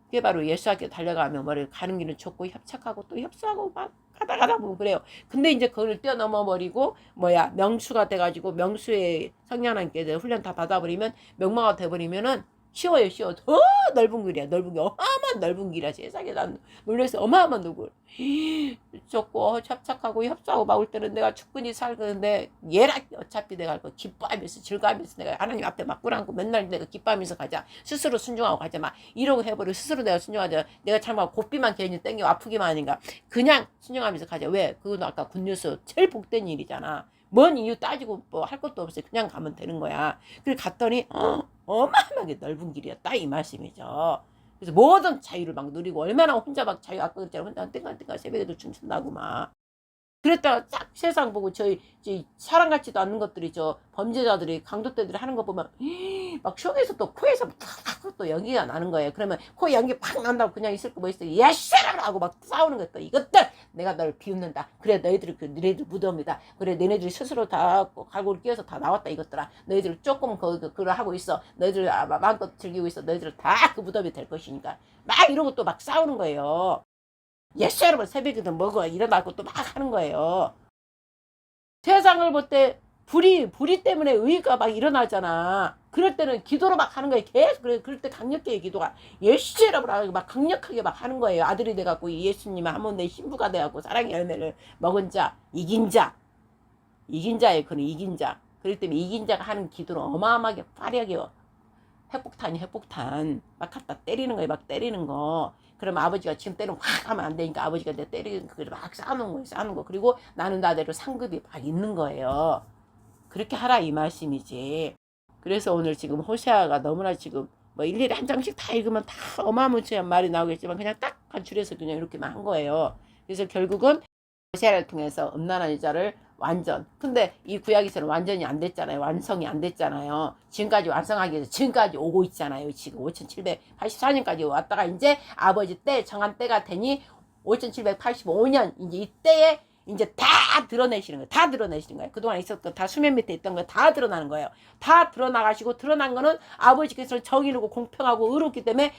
그게 바로 예수님께 달려가면 머리를 가는 길은 좁고 협착하고 또 협소하고 막 가다 보면 그래요. 근데 이제 그걸 뛰어넘어 버리고 명수가 돼가지고 명수의 성령 하나님께 훈련 다 받아버리면 명마가 돼버리면은 쉬워요. 더 넓은 길이야. 넓은 길. 어마어마한 넓은 길이야. 세상에 난 놀라서 어마어마한 누굴. 좁고 협착하고 협소하고 막 올 때는 내가 충분히 살겠는데 얘라 어차피 내가 그 기뻐하면서 즐거워하면서 내가 하나님 앞에 막 꿇어앉고 맨날 내가 기뻐하면서 가자. 스스로 순종하고 가자. 막 이러고 해버리고 스스로 내가 순종하자. 내가 참고 고삐만 괜히 땡겨 아프기만 하니까 그냥 순종하면서 가자. 왜? 그건 아까 굿뉴스 제일 복된 일이잖아. 뭔 이유 따지고 뭐 할 것도 없어요. 그냥 가면 되는 거야. 그래서 갔더니 어마어마하게 넓은 길이었다 이 말씀이죠. 그래서 모든 자유를 막 누리고 얼마나 혼자 막 자유 아까 그랬잖아. 혼자 땡깡땡깡 새벽에도 춤춘다고 막. 그랬다가 딱 세상 보고 저희 사람 같지도 않는 것들이 저 범죄자들이 강도떼들이 하는 거 보면 막 속에서 또 코에서 탁탁 또 연기가 나는 거예요. 그러면 코 연기 팍 난다고 그냥 있을 거 뭐 있어. 야씨라고 하고 막 싸우는 것도 이것들 내가 너를 비웃는다. 그래 너희들이 너희들 무덤이다. 그래 너희들이 스스로 다 갈고리 끼워서 다 나왔다 이것들아. 너희들 조금 그걸 하고 있어. 너희들 마음껏 즐기고 있어. 너희들 다 그 무덤이 될 것이니까 막 이러고 또 막 싸우는 거예요. 예수 여러분 새벽에도 먹어 일어나고 또 막 하는 거예요. 세상을 볼 때 불이 때문에 의가 막 일어나잖아. 그럴 때는 기도로 막 하는 거예요. 계속 그럴 때 강력하게 기도가 예수 여러분 막 강력하게 막 하는 거예요. 아들이 돼갖고 예수님 한번 내 신부가 돼갖고 사랑의 열매를 먹은 자 이긴 자예요. 그는 이긴 자. 그렇기 때문에 이긴 자가 하는 기도는 어마어마하게 화려하게 핵폭탄 막 갖다 때리는 거예요. 막 때리는 거. 그러면 아버지가 지금 때리면 확 하면 안 되니까 아버지가 내 때리는 그걸 막 쌓아놓은 거예요. 쌓아놓은 거. 그리고 나는 나대로 상급이 막 있는 거예요. 그렇게 하라 이 말씀이지. 그래서 오늘 지금 호세아가 너무나 지금 뭐 일일이 한 장씩 다 읽으면 다 어마무시한 말이 나오겠지만 그냥 딱 한 줄에서 그냥 이렇게만 한 거예요. 그래서 결국은 호세아를 통해서 음란한 여자를 완전. 근데 이 구약에서는 완전히 안 됐잖아요. 완성이 안 됐잖아요. 지금까지 완성하기 위해서 지금까지 오고 있잖아요. 지금 5784년까지 왔다가 이제 아버지 때 정한 때가 되니 5785년 이제 이때에 이제 다 드러내시는 거예요. 다 드러내시는 거예요. 그동안 있었던 다 수면 밑에 있던 거 다 드러나는 거예요. 다 드러나가시고 드러난 거는 아버지께서는 정의롭고 공평하고 의롭기 때문에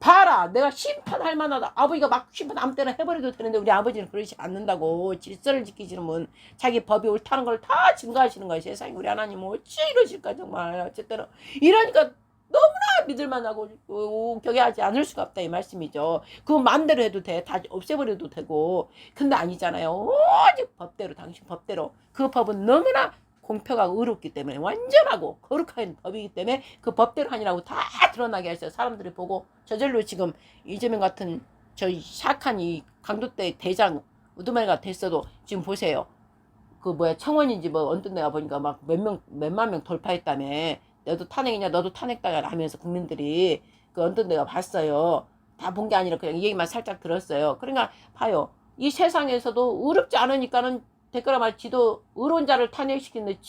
봐라 내가 심판할 만하다. 아버지가 막 심판 아무 때나 해버려도 되는데 우리 아버지는 그러지 않는다고. 질서를 지키시는 분 자기 법이 옳다는 걸 다 증거하시는 거예요. 세상에 우리 하나님 어찌 이러실까 정말. 어쨌든 이러니까 너무나 믿을만하고 경외하지 않을 수가 없다 이 말씀이죠. 그건 마음대로 해도 돼. 다 없애버려도 되고. 근데 아니잖아요. 오직 법대로 당신 법대로. 그 법은 너무나 공평하고 의롭기 때문에 완전하고 거룩한 법이기 때문에 그 법대로 하니라고 다 드러나게 하셔서 사람들이 보고 저절로 지금 이재명 같은 저 사악한 이 강도대 대장 우두머리가 됐어도 지금 보세요. 그 청원인지 뭐 언뜻 내가 보니까 막 몇만 명 돌파했다며. 너도 탄핵이냐 너도 탄핵당하라 하면서 국민들이 그 언뜻 내가 봤어요. 다 본 게 아니라 그냥 이 얘기만 살짝 들었어요. 그러니까 봐요. 이 세상에서도 의롭지 않으니까는 댓글에 말 지도 의로운 자를 탄핵시키는데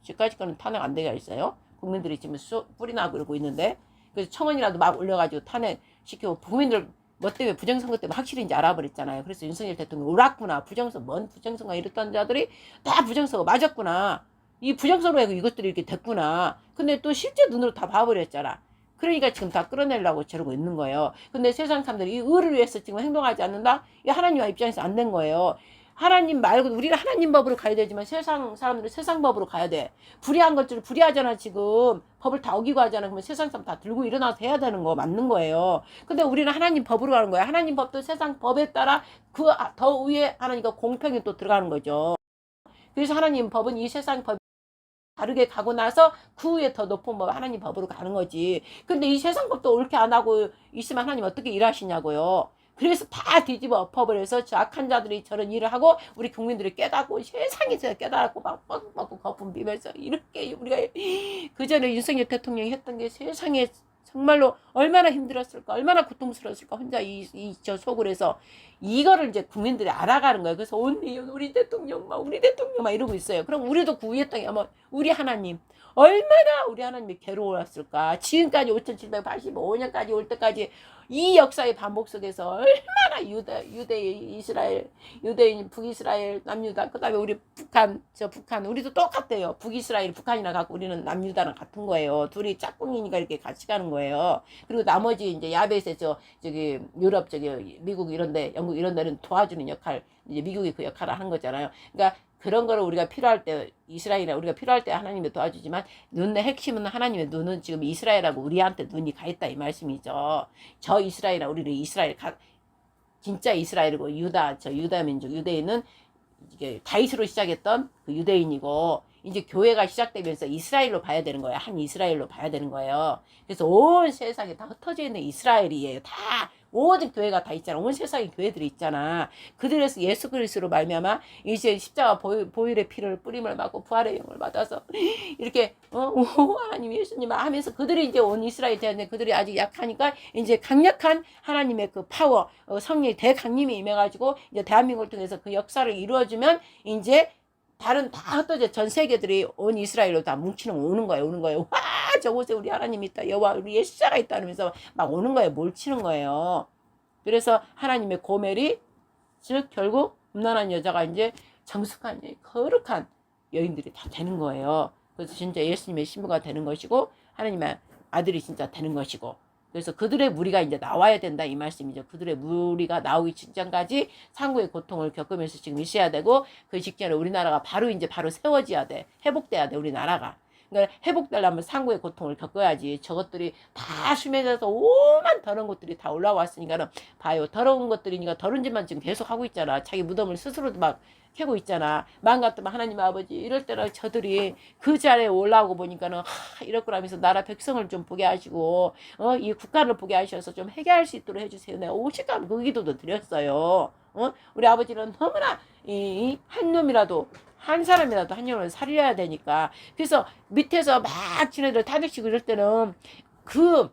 지까지 거는 탄핵 안 되게 있어요. 국민들이 지금 뿌리 나고 그러고 있는데 그래서 청원이라도 막 올려가지고 탄핵시키고 국민들 뭐 때문에 부정선거 때문에 확실히 이제 알아버렸잖아요. 그래서 윤석열 대통령 옳았구나. 뭔 부정선거 이랬던 자들이 다 부정선거 맞았구나. 이 부정선거에 이것들이 이렇게 됐구나. 근데 또 실제 눈으로 다 봐버렸잖아. 그러니까 지금 다 끌어내려고 저러고 있는 거예요. 근데 세상 사람들이 이 의를 위해서 지금 행동하지 않는다? 이 하나님 입장에서 안 된 거예요. 하나님 말고 우리는 하나님 법으로 가야 되지만 세상 사람들은 세상 법으로 가야 돼. 불의한 것들을 불의하잖아 지금. 법을 다 어기고 하잖아. 그러면 세상 사람 다 들고 일어나서 해야 되는 거 맞는 거예요. 근데 우리는 하나님 법으로 가는 거야. 하나님 법도 세상 법에 따라 그 더 위에 하나님과 공평히 또 들어가는 거죠. 그래서 하나님 법은 이 세상 법 다르게 가고 나서 그 후에 더 높은 법 하나님 법으로 가는 거지. 근데 이 세상 법도 옳게 안 하고 있으면 하나님 어떻게 일하시냐고요. 그래서 다 뒤집어 엎어버려서 저 악한 자들이 저런 일을 하고 우리 국민들이 깨닫고 세상에서 깨닫고 막 뻑뻑 거품 비면서 이렇게 우리가 그 전에 윤석열 대통령이 했던 게 세상에 정말로 얼마나 힘들었을까 얼마나 고통스러웠을까 혼자 저 속을 해서 이거를 이제 국민들이 알아가는 거예요. 그래서 우리 대통령 막 이러고 있어요. 그럼 우리도 그 위에 땅에 아마 우리 하나님 얼마나 우리 하나님이 괴로웠을까. 지금까지 5785년까지 올 때까지 이 역사의 반복 속에서 얼마나 유대인, 북이스라엘, 남유다, 그 다음에 우리 북한 우리도 똑같대요. 북이스라엘, 북한이나 갖고 우리는 남유다랑 같은 거예요. 둘이 짝꿍이니까 이렇게 같이 가는 거예요. 그리고 나머지 이제 야벳에 저기 유럽, 미국 이런데, 영국 이런 데는 도와주는 역할, 이제 미국이 그 역할을 하는 거잖아요. 그러니까 그런 거를 우리가 필요할 때 이스라엘이나 우리가 필요할 때 하나님이 도와주지만 눈의 핵심은 하나님의 눈은 지금 이스라엘하고 우리한테 눈이 가 있다 이 말씀이죠. 저 이스라엘이나 우리를 진짜 이스라엘이고 유다 민족 유대인은 이게 다윗으로 시작했던 그 유대인이고 이제 교회가 시작되면서 이스라엘로 봐야 되는 거예요. 한 이스라엘로 봐야 되는 거예요. 그래서 온 세상에 다 흩어져 있는 이스라엘이에요. 다 모든 교회가 다 있잖아. 온 세상에 교회들이 있잖아. 그들에서 예수 그리스도로 말미암아 이제 십자가 보혈의 피를 뿌림을 받고 부활의 영을 받아서 이렇게 오 하나님 예수님 하면서 그들이 이제 온 이스라엘 되었는데 그들이 아직 약하니까 이제 강력한 하나님의 그 파워 성령의 대강림이 임해가지고 이제 대한민국을 통해서 그 역사를 이루어주면 이제 다른 다 흩어져 전 세계들이 온 이스라엘로 다 뭉치는 오는 거예요. 와 저곳에 우리 하나님 있다. 여호와 우리 예수자가 있다 하면서 막 오는 거예요. 몰치는 거예요. 그래서 하나님의 고멜이 즉 결국 음란한 여자가 이제 정숙한 거룩한 여인들이 다 되는 거예요. 그래서 진짜 예수님의 신부가 되는 것이고 하나님의 아들이 진짜 되는 것이고 그래서 그들의 무리가 이제 나와야 된다 이 말씀이죠. 그들의 무리가 나오기 직전까지 상고의 고통을 겪으면서 지금 있어야 되고 그 직전에 우리나라가 바로 세워져야 돼. 회복돼야 돼 우리나라가. 그러니까 회복되려면 상고의 고통을 겪어야지. 저것들이 다 수면에서 오만 더러운 것들이 다 올라왔으니까는 봐요. 더러운 것들이니까 더러운 짓만 지금 계속 하고 있잖아. 자기 무덤을 스스로도 막 캐고 있잖아. 마음 같으면 하나님 아버지 이럴 때는 저들이 그 자리에 올라오고 보니까는 이럴 거라면서 나라 백성을 좀 보게 하시고 이 국가를 보게 하셔서 좀 회개할 수 있도록 해주세요. 내가 50간 그 기도도 드렸어요. 우리 아버지는 너무나 한 놈이라도 한 사람이라도 한 영혼을 살려야 되니까 그래서 밑에서 막 지네들 타닥치고 이럴 때는 그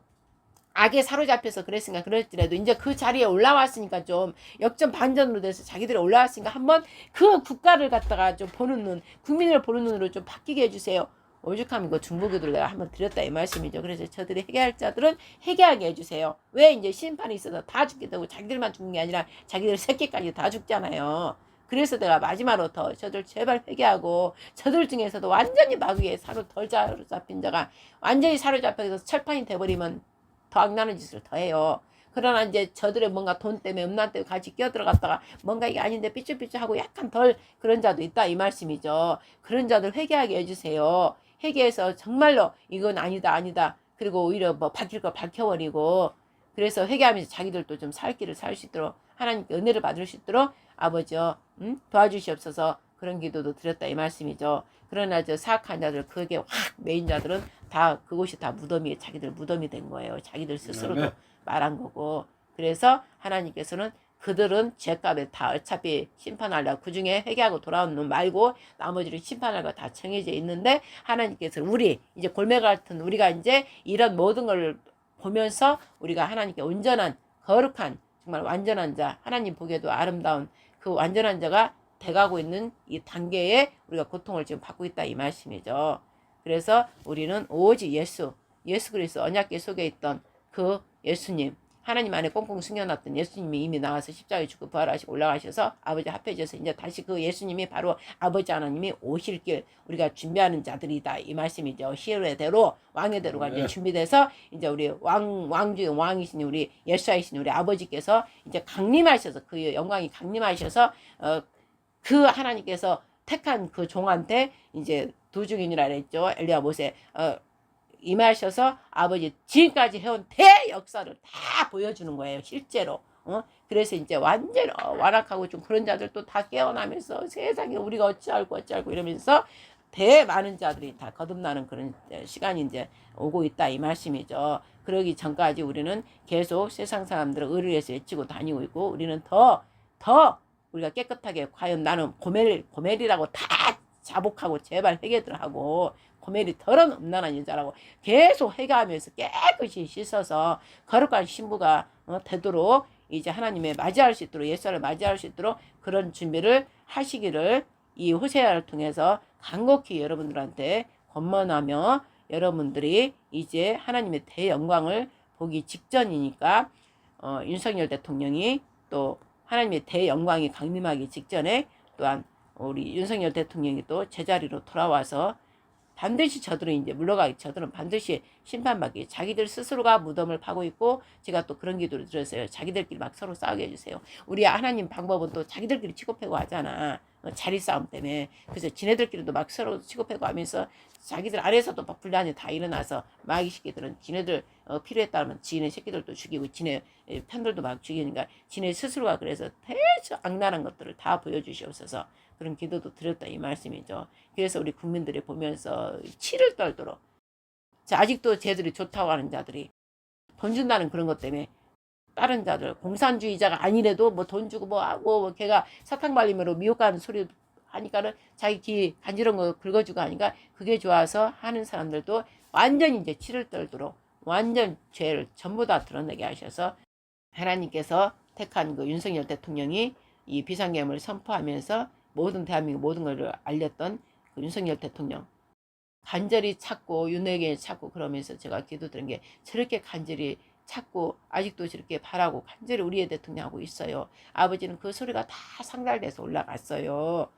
악에 사로잡혀서 그랬으니까 그럴지라도 이제 그 자리에 올라왔으니까 좀 역전 반전으로 돼서 자기들이 올라왔으니까 한번 그 국가를 갖다가 좀 보는 눈 국민을 보는 눈으로 좀 바뀌게 해주세요. 오죽하면 그 중보기도를 내가 한번 드렸다 이 말씀이죠. 그래서 저들이 회개할 자들은 회개하게 해주세요. 왜 이제 심판이 있어서 다 죽게 되고 자기들만 죽는 게 아니라 자기들 새끼까지 다 죽잖아요. 그래서 내가 마지막으로 더 저들 제발 회개하고 저들 중에서도 완전히 마귀에 덜 사로잡힌 자가 완전히 사로잡혀서 철판이 돼버리면 더 악나는 짓을 더 해요. 그러나 이제 저들의 뭔가 돈 때문에 음란 때문에 같이 끼어들어갔다가 뭔가 이게 아닌데 삐뚤삐뚤하고 약간 덜 그런 자도 있다 이 말씀이죠. 그런 자들 회개하게 해주세요. 회개해서 정말로 이건 아니다. 그리고 오히려 뭐 밝힐 거 밝혀버리고 그래서 회개하면서 자기들도 좀 살 길을 살 수 있도록 하나님께 은혜를 받을 수 있도록 아버지요 도와주시옵소서 그런 기도도 드렸다 이 말씀이죠. 그러나 저 사악한 자들 그게 확 메인 자들은 다 그곳이 다 무덤이 자기들 무덤이 된 거예요. 자기들 스스로도 말한 거고 그래서 하나님께서는 그들은 죄값에 다 어차피 심판하려고 그 중에 회개하고 돌아온 놈 말고 나머지를 심판하려고 다 정해져 있는데 하나님께서는 우리 이제 골매 같은 우리가 이제 이런 모든 걸 보면서 우리가 하나님께 온전한 거룩한 정말 완전한 자 하나님 보기에도 아름다운 그 완전한 자가 돼가고 있는 이 단계에 우리가 고통을 지금 받고 있다 이 말씀이죠. 그래서 우리는 오직 예수 그리스도 언약궤 속에 있던 그 예수님 하나님 안에 꽁꽁 숨겨놨던 예수님이 이미 나와서 십자가에 죽고 부활하시고 올라가셔서 아버지 합해져서 이제 다시 그 예수님이 바로 아버지 하나님이 오실 길 우리가 준비하는 자들이다 이 말씀이죠. 시르대로 왕의대로가 이제 준비돼서 이제 우리 왕중 왕이신 우리 예수이신 우리 아버지께서 이제 강림하셔서 그 영광이 강림하셔서 그 하나님께서 택한 그 종한테 이제 두 증인이라 그랬죠. 엘리야 모세 임하셔서 아버지 지금까지 해온 대역사를 다 보여주는 거예요. 실제로. 그래서 이제 완전 완악하고 좀 그런 자들도 다 깨어나면서 세상에 우리가 어찌할고 이러면서 많은 자들이 다 거듭나는 그런 시간이 이제 오고 있다 이 말씀이죠. 그러기 전까지 우리는 계속 세상 사람들을 의를 위해서 외치고 다니고 있고 우리는 더 우리가 깨끗하게 과연 나는 고멜이라고 다 자복하고 제발 회개들 하고 고멜이 더러운 음란한 여자라고 계속 회개하면서 깨끗이 씻어서 거룩한 신부가 되도록 이제 하나님의 맞이할 수 있도록 예수를 맞이할 수 있도록 그런 준비를 하시기를 이 호세아를 통해서 간곡히 여러분들한테 권면하며 여러분들이 이제 하나님의 대영광을 보기 직전이니까 윤석열 대통령이 또 하나님의 대영광이 강림하기 직전에 또한 우리 윤석열 대통령이 또 제자리로 돌아와서 반드시 저들은 이제 물러가기 저들은 반드시 심판받기 자기들 스스로가 무덤을 파고 있고 제가 또 그런 기도를 드렸어요. 자기들끼리 막 서로 싸우게 해주세요. 우리 하나님 방법은 또 자기들끼리 치고패고 하잖아. 자리 싸움 때문에. 그래서 지네들끼리도 막 서로 치고패고 하면서 자기들 안에서도 막 분란이 다 일어나서 마귀 새끼들은 지네들 필요에 따르면 지네 새끼들도 죽이고 지네 편들도 막 죽이니까 지네 스스로가 그래서 대체 악랄한 것들을 다 보여주시옵소서. 그런 기도도 드렸다 이 말씀이죠. 그래서 우리 국민들이 보면서 치를 떨도록 아직도 쟤들이 좋다고 하는 자들이 돈 준다는 그런 것 때문에 다른 자들 공산주의자가 아니래도 뭐 돈 주고 뭐 걔가 사탕 발림으로 미혹 가는 소리 하니까는 자기 귀 간지러운 거 긁어주고 하니까 그게 좋아서 하는 사람들도 완전히 이제 치를 떨도록 완전 죄를 전부 다 드러내게 하셔서 하나님께서 택한 그 윤석열 대통령이 이 비상계엄을 선포하면서 모든 대한민국 모든 걸 알렸던 그 윤석열 대통령 간절히 찾고 윤회견 찾고 그러면서 제가 기도드린 게 저렇게 간절히 찾고 아직도 저렇게 바라고 간절히 우리의 대통령 하고 있어요. 아버지는 그 소리가 다 상달돼서 올라갔어요.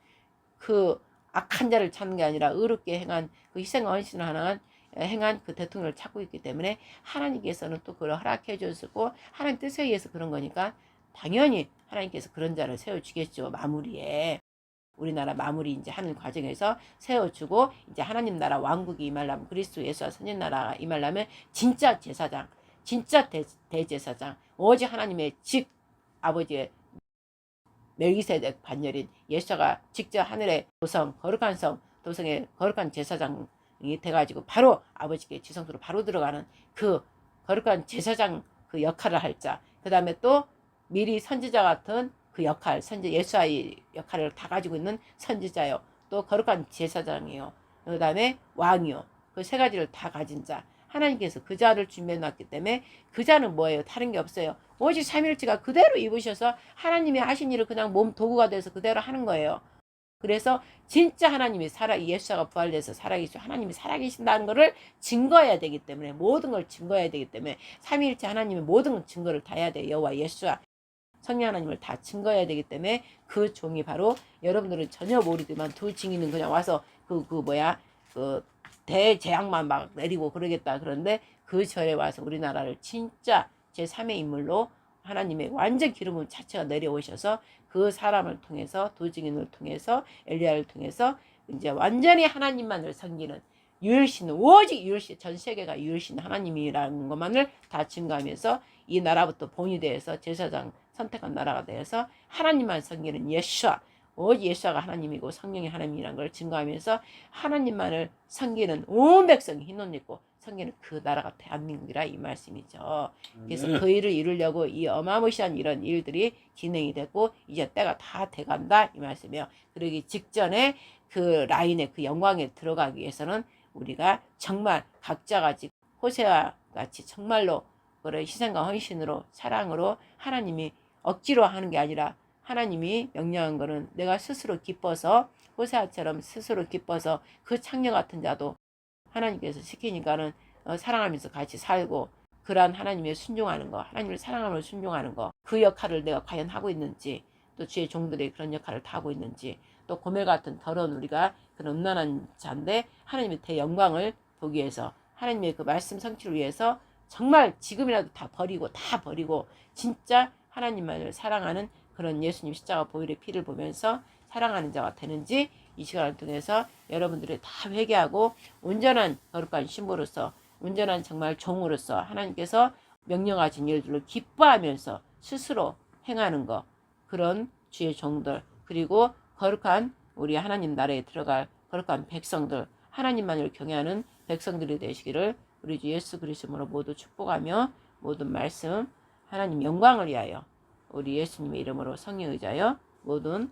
그 악한 자를 찾는 게 아니라 의롭게 행한 그 희생과 헌신을 행한 그 대통령을 찾고 있기 때문에 하나님께서는 또 그걸 허락해 주셨고 하나님 뜻에 의해서 그런 거니까 당연히 하나님께서 그런 자를 세워주겠죠. 마무리에. 우리나라 마무리 이제 하는 과정에서 세워주고 이제 하나님 나라 왕국이 임하려면 그리스도 예수와 선진 나라가 임하려면 진짜 제사장 진짜 대제사장 오직 하나님의 직 아버지의 멜기세덱 반열인 예수가 직접 하늘의 도성 거룩한 성 도성의 거룩한 제사장이 돼가지고 바로 아버지께 지성소로 바로 들어가는 그 거룩한 제사장 그 역할을 할 자. 그 다음에 또 미리 선지자 같은 그 역할 선지 예수의 역할을 다 가지고 있는 선지자요. 또 거룩한 제사장이요. 그 다음에 왕이요. 그 세 가지를 다 가진 자. 하나님께서 그 자를 준비해 놨기 때문에 그 자는 뭐예요? 다른 게 없어요. 오직 삼일체가 그대로 입으셔서 하나님이 하신 일을 그냥 몸 도구가 돼서 그대로 하는 거예요. 그래서 진짜 하나님이 예수가 부활돼서 살아계시고 하나님이 살아계신다는 것을 증거해야 되기 때문에 모든 걸 증거해야 되기 때문에 삼위일체 하나님의 모든 증거를 다 해야 돼요. 여호와 예수와 성령 하나님을 다 증거해야 되기 때문에 그 종이 바로 여러분들은 전혀 모르지만 두 증인은 그냥 와서 그 대재앙만 막 내리고 그러겠다. 그런데 그 절에 와서 우리나라를 진짜 제3의 인물로 하나님의 완전 기름 자체가 내려오셔서 그 사람을 통해서 두 증인을 통해서 엘리야를 통해서 이제 완전히 하나님만을 섬기는 유일신 오직 유일신 전 세계가 유일신 하나님이라는 것만을 다 증거하면서 이 나라부터 본이 되어서 제사장 선택한 나라가 되어서 하나님만 섬기는 예수와 오직 예수가 하나님이고 성령이 하나님이라는 걸 증거하면서 하나님만을 섬기는 온 백성이 흰옷 입고 섬기는 그 나라가 대한민국이라 이 말씀이죠. 그래서 그 일을 이루려고 이 어마무시한 이런 일들이 진행이 됐고 이제 때가 다 돼간다 이 말씀이에요. 그러기 직전에 그 라인에 그 영광에 들어가기 위해서는 우리가 정말 각자가 지금 호세와 같이 정말로 그런 희생과 헌신으로 사랑으로 하나님이 억지로 하는 게 아니라 하나님이 명령한 거는 내가 스스로 기뻐서 호세아처럼 스스로 기뻐서 그 창녀 같은 자도 하나님께서 시키니까는 사랑하면서 같이 살고 그러한 하나님의 순종하는 거 하나님을 사랑하면서 순종하는 거 그 역할을 내가 과연 하고 있는지 또 주의 종들이 그런 역할을 다 하고 있는지 또 고멜 같은 더러운 우리가 그런 음란한 자인데 하나님의 대영광을 보기 위해서 하나님의 그 말씀 성취를 위해서 정말 지금이라도 다 버리고 진짜 하나님만을 사랑하는 그런 예수님 십자가 보혈의 피를 보면서 사랑하는 자가 되는지 이 시간을 통해서 여러분들이 다 회개하고 온전한 거룩한 신부로서 온전한 정말 종으로서 하나님께서 명령하신 일들로 기뻐하면서 스스로 행하는 것 그런 주의 종들 그리고 거룩한 우리 하나님 나라에 들어갈 거룩한 백성들 하나님만을 경외하는 백성들이 되시기를 우리 주 예수 그리스도로 모두 축복하며 모든 말씀 하나님 영광을 위하여 우리 예수님의 이름으로 성령 의자여 모든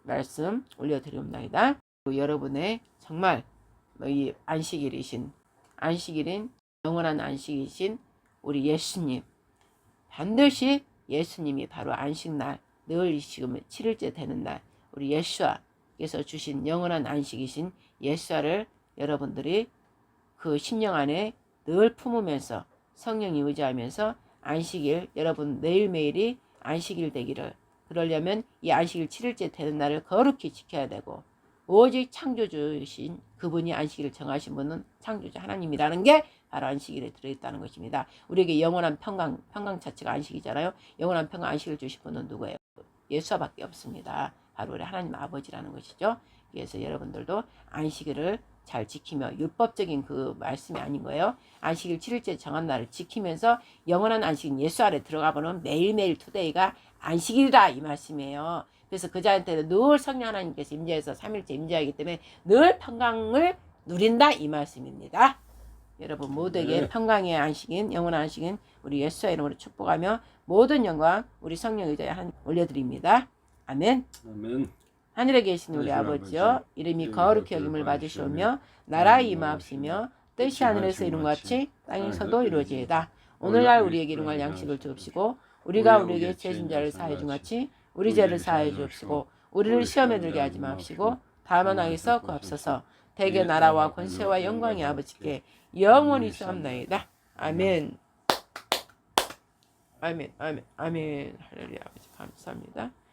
말씀 올려드리옵나이다. 여러분의 정말 이 안식일인 영원한 안식이신 우리 예수님 반드시 예수님이 바로 안식날 늘 이 지금 7일째 되는 날 우리 예수와께서 주신 영원한 안식이신 예수와를 여러분들이 그 심령 안에 늘 품으면서 성령이 의지하면서 안식일 여러분 매일매일이 안식일 되기를 그러려면 이 안식일 7일째 되는 날을 거룩히 지켜야 되고 오직 창조주신 그분이 안식일을 정하신 분은 창조주 하나님이라는 게 바로 안식일에 들어있다는 것입니다. 우리에게 영원한 평강 자체가 안식이잖아요. 영원한 평강 안식을 주신 분은 누구예요? 예수와밖에 없습니다. 바로 우리 하나님 아버지라는 것이죠. 그래서 여러분들도 안식일을 잘 지키며 율법적인 그 말씀이 아닌 거예요. 안식일 7일째 정한 날을 지키면서 영원한 안식인 예수 아래 들어가 보는 매일매일 투데이가 안식일이다 이 말씀이에요. 그래서 그자한테는 늘 성령 하나님께서 임재해서 3일째 임재하기 때문에 늘 평강을 누린다 이 말씀입니다. 여러분 모두에게 네. 평강의 안식인 영원한 안식인 우리 예수의 이름으로 축복하며 모든 영광 우리 성령 의자에 올려드립니다. 아멘. 아멘. 하늘에 계신 우리 하늘에 아버지여 아버지, 이름이 이름이 거룩히 거룩히 여김을 받으시오며 받으시오며 나라의 임하옵시며 임하옵시며 뜻이 하늘에서 이룬같이 땅에서도 이루어지이다. 오늘날 오늘날 우리에게 우리에게 일용할 일용할 양식을 양식을 주옵시고 우리가 우리에게 우리에게 죄진 자를 사하여 준 같이 같이 우리 죄를 사하여 주옵시고 우리를 시험에 들게 하지 마옵시고 다만 악에서 구합소서. 대개 나라와 권세와 영광이 아버지께 영원히 있사옵나이다. 아멘. 아멘. 아멘. 아멘. 할렐루야. 아버지 감사합니다.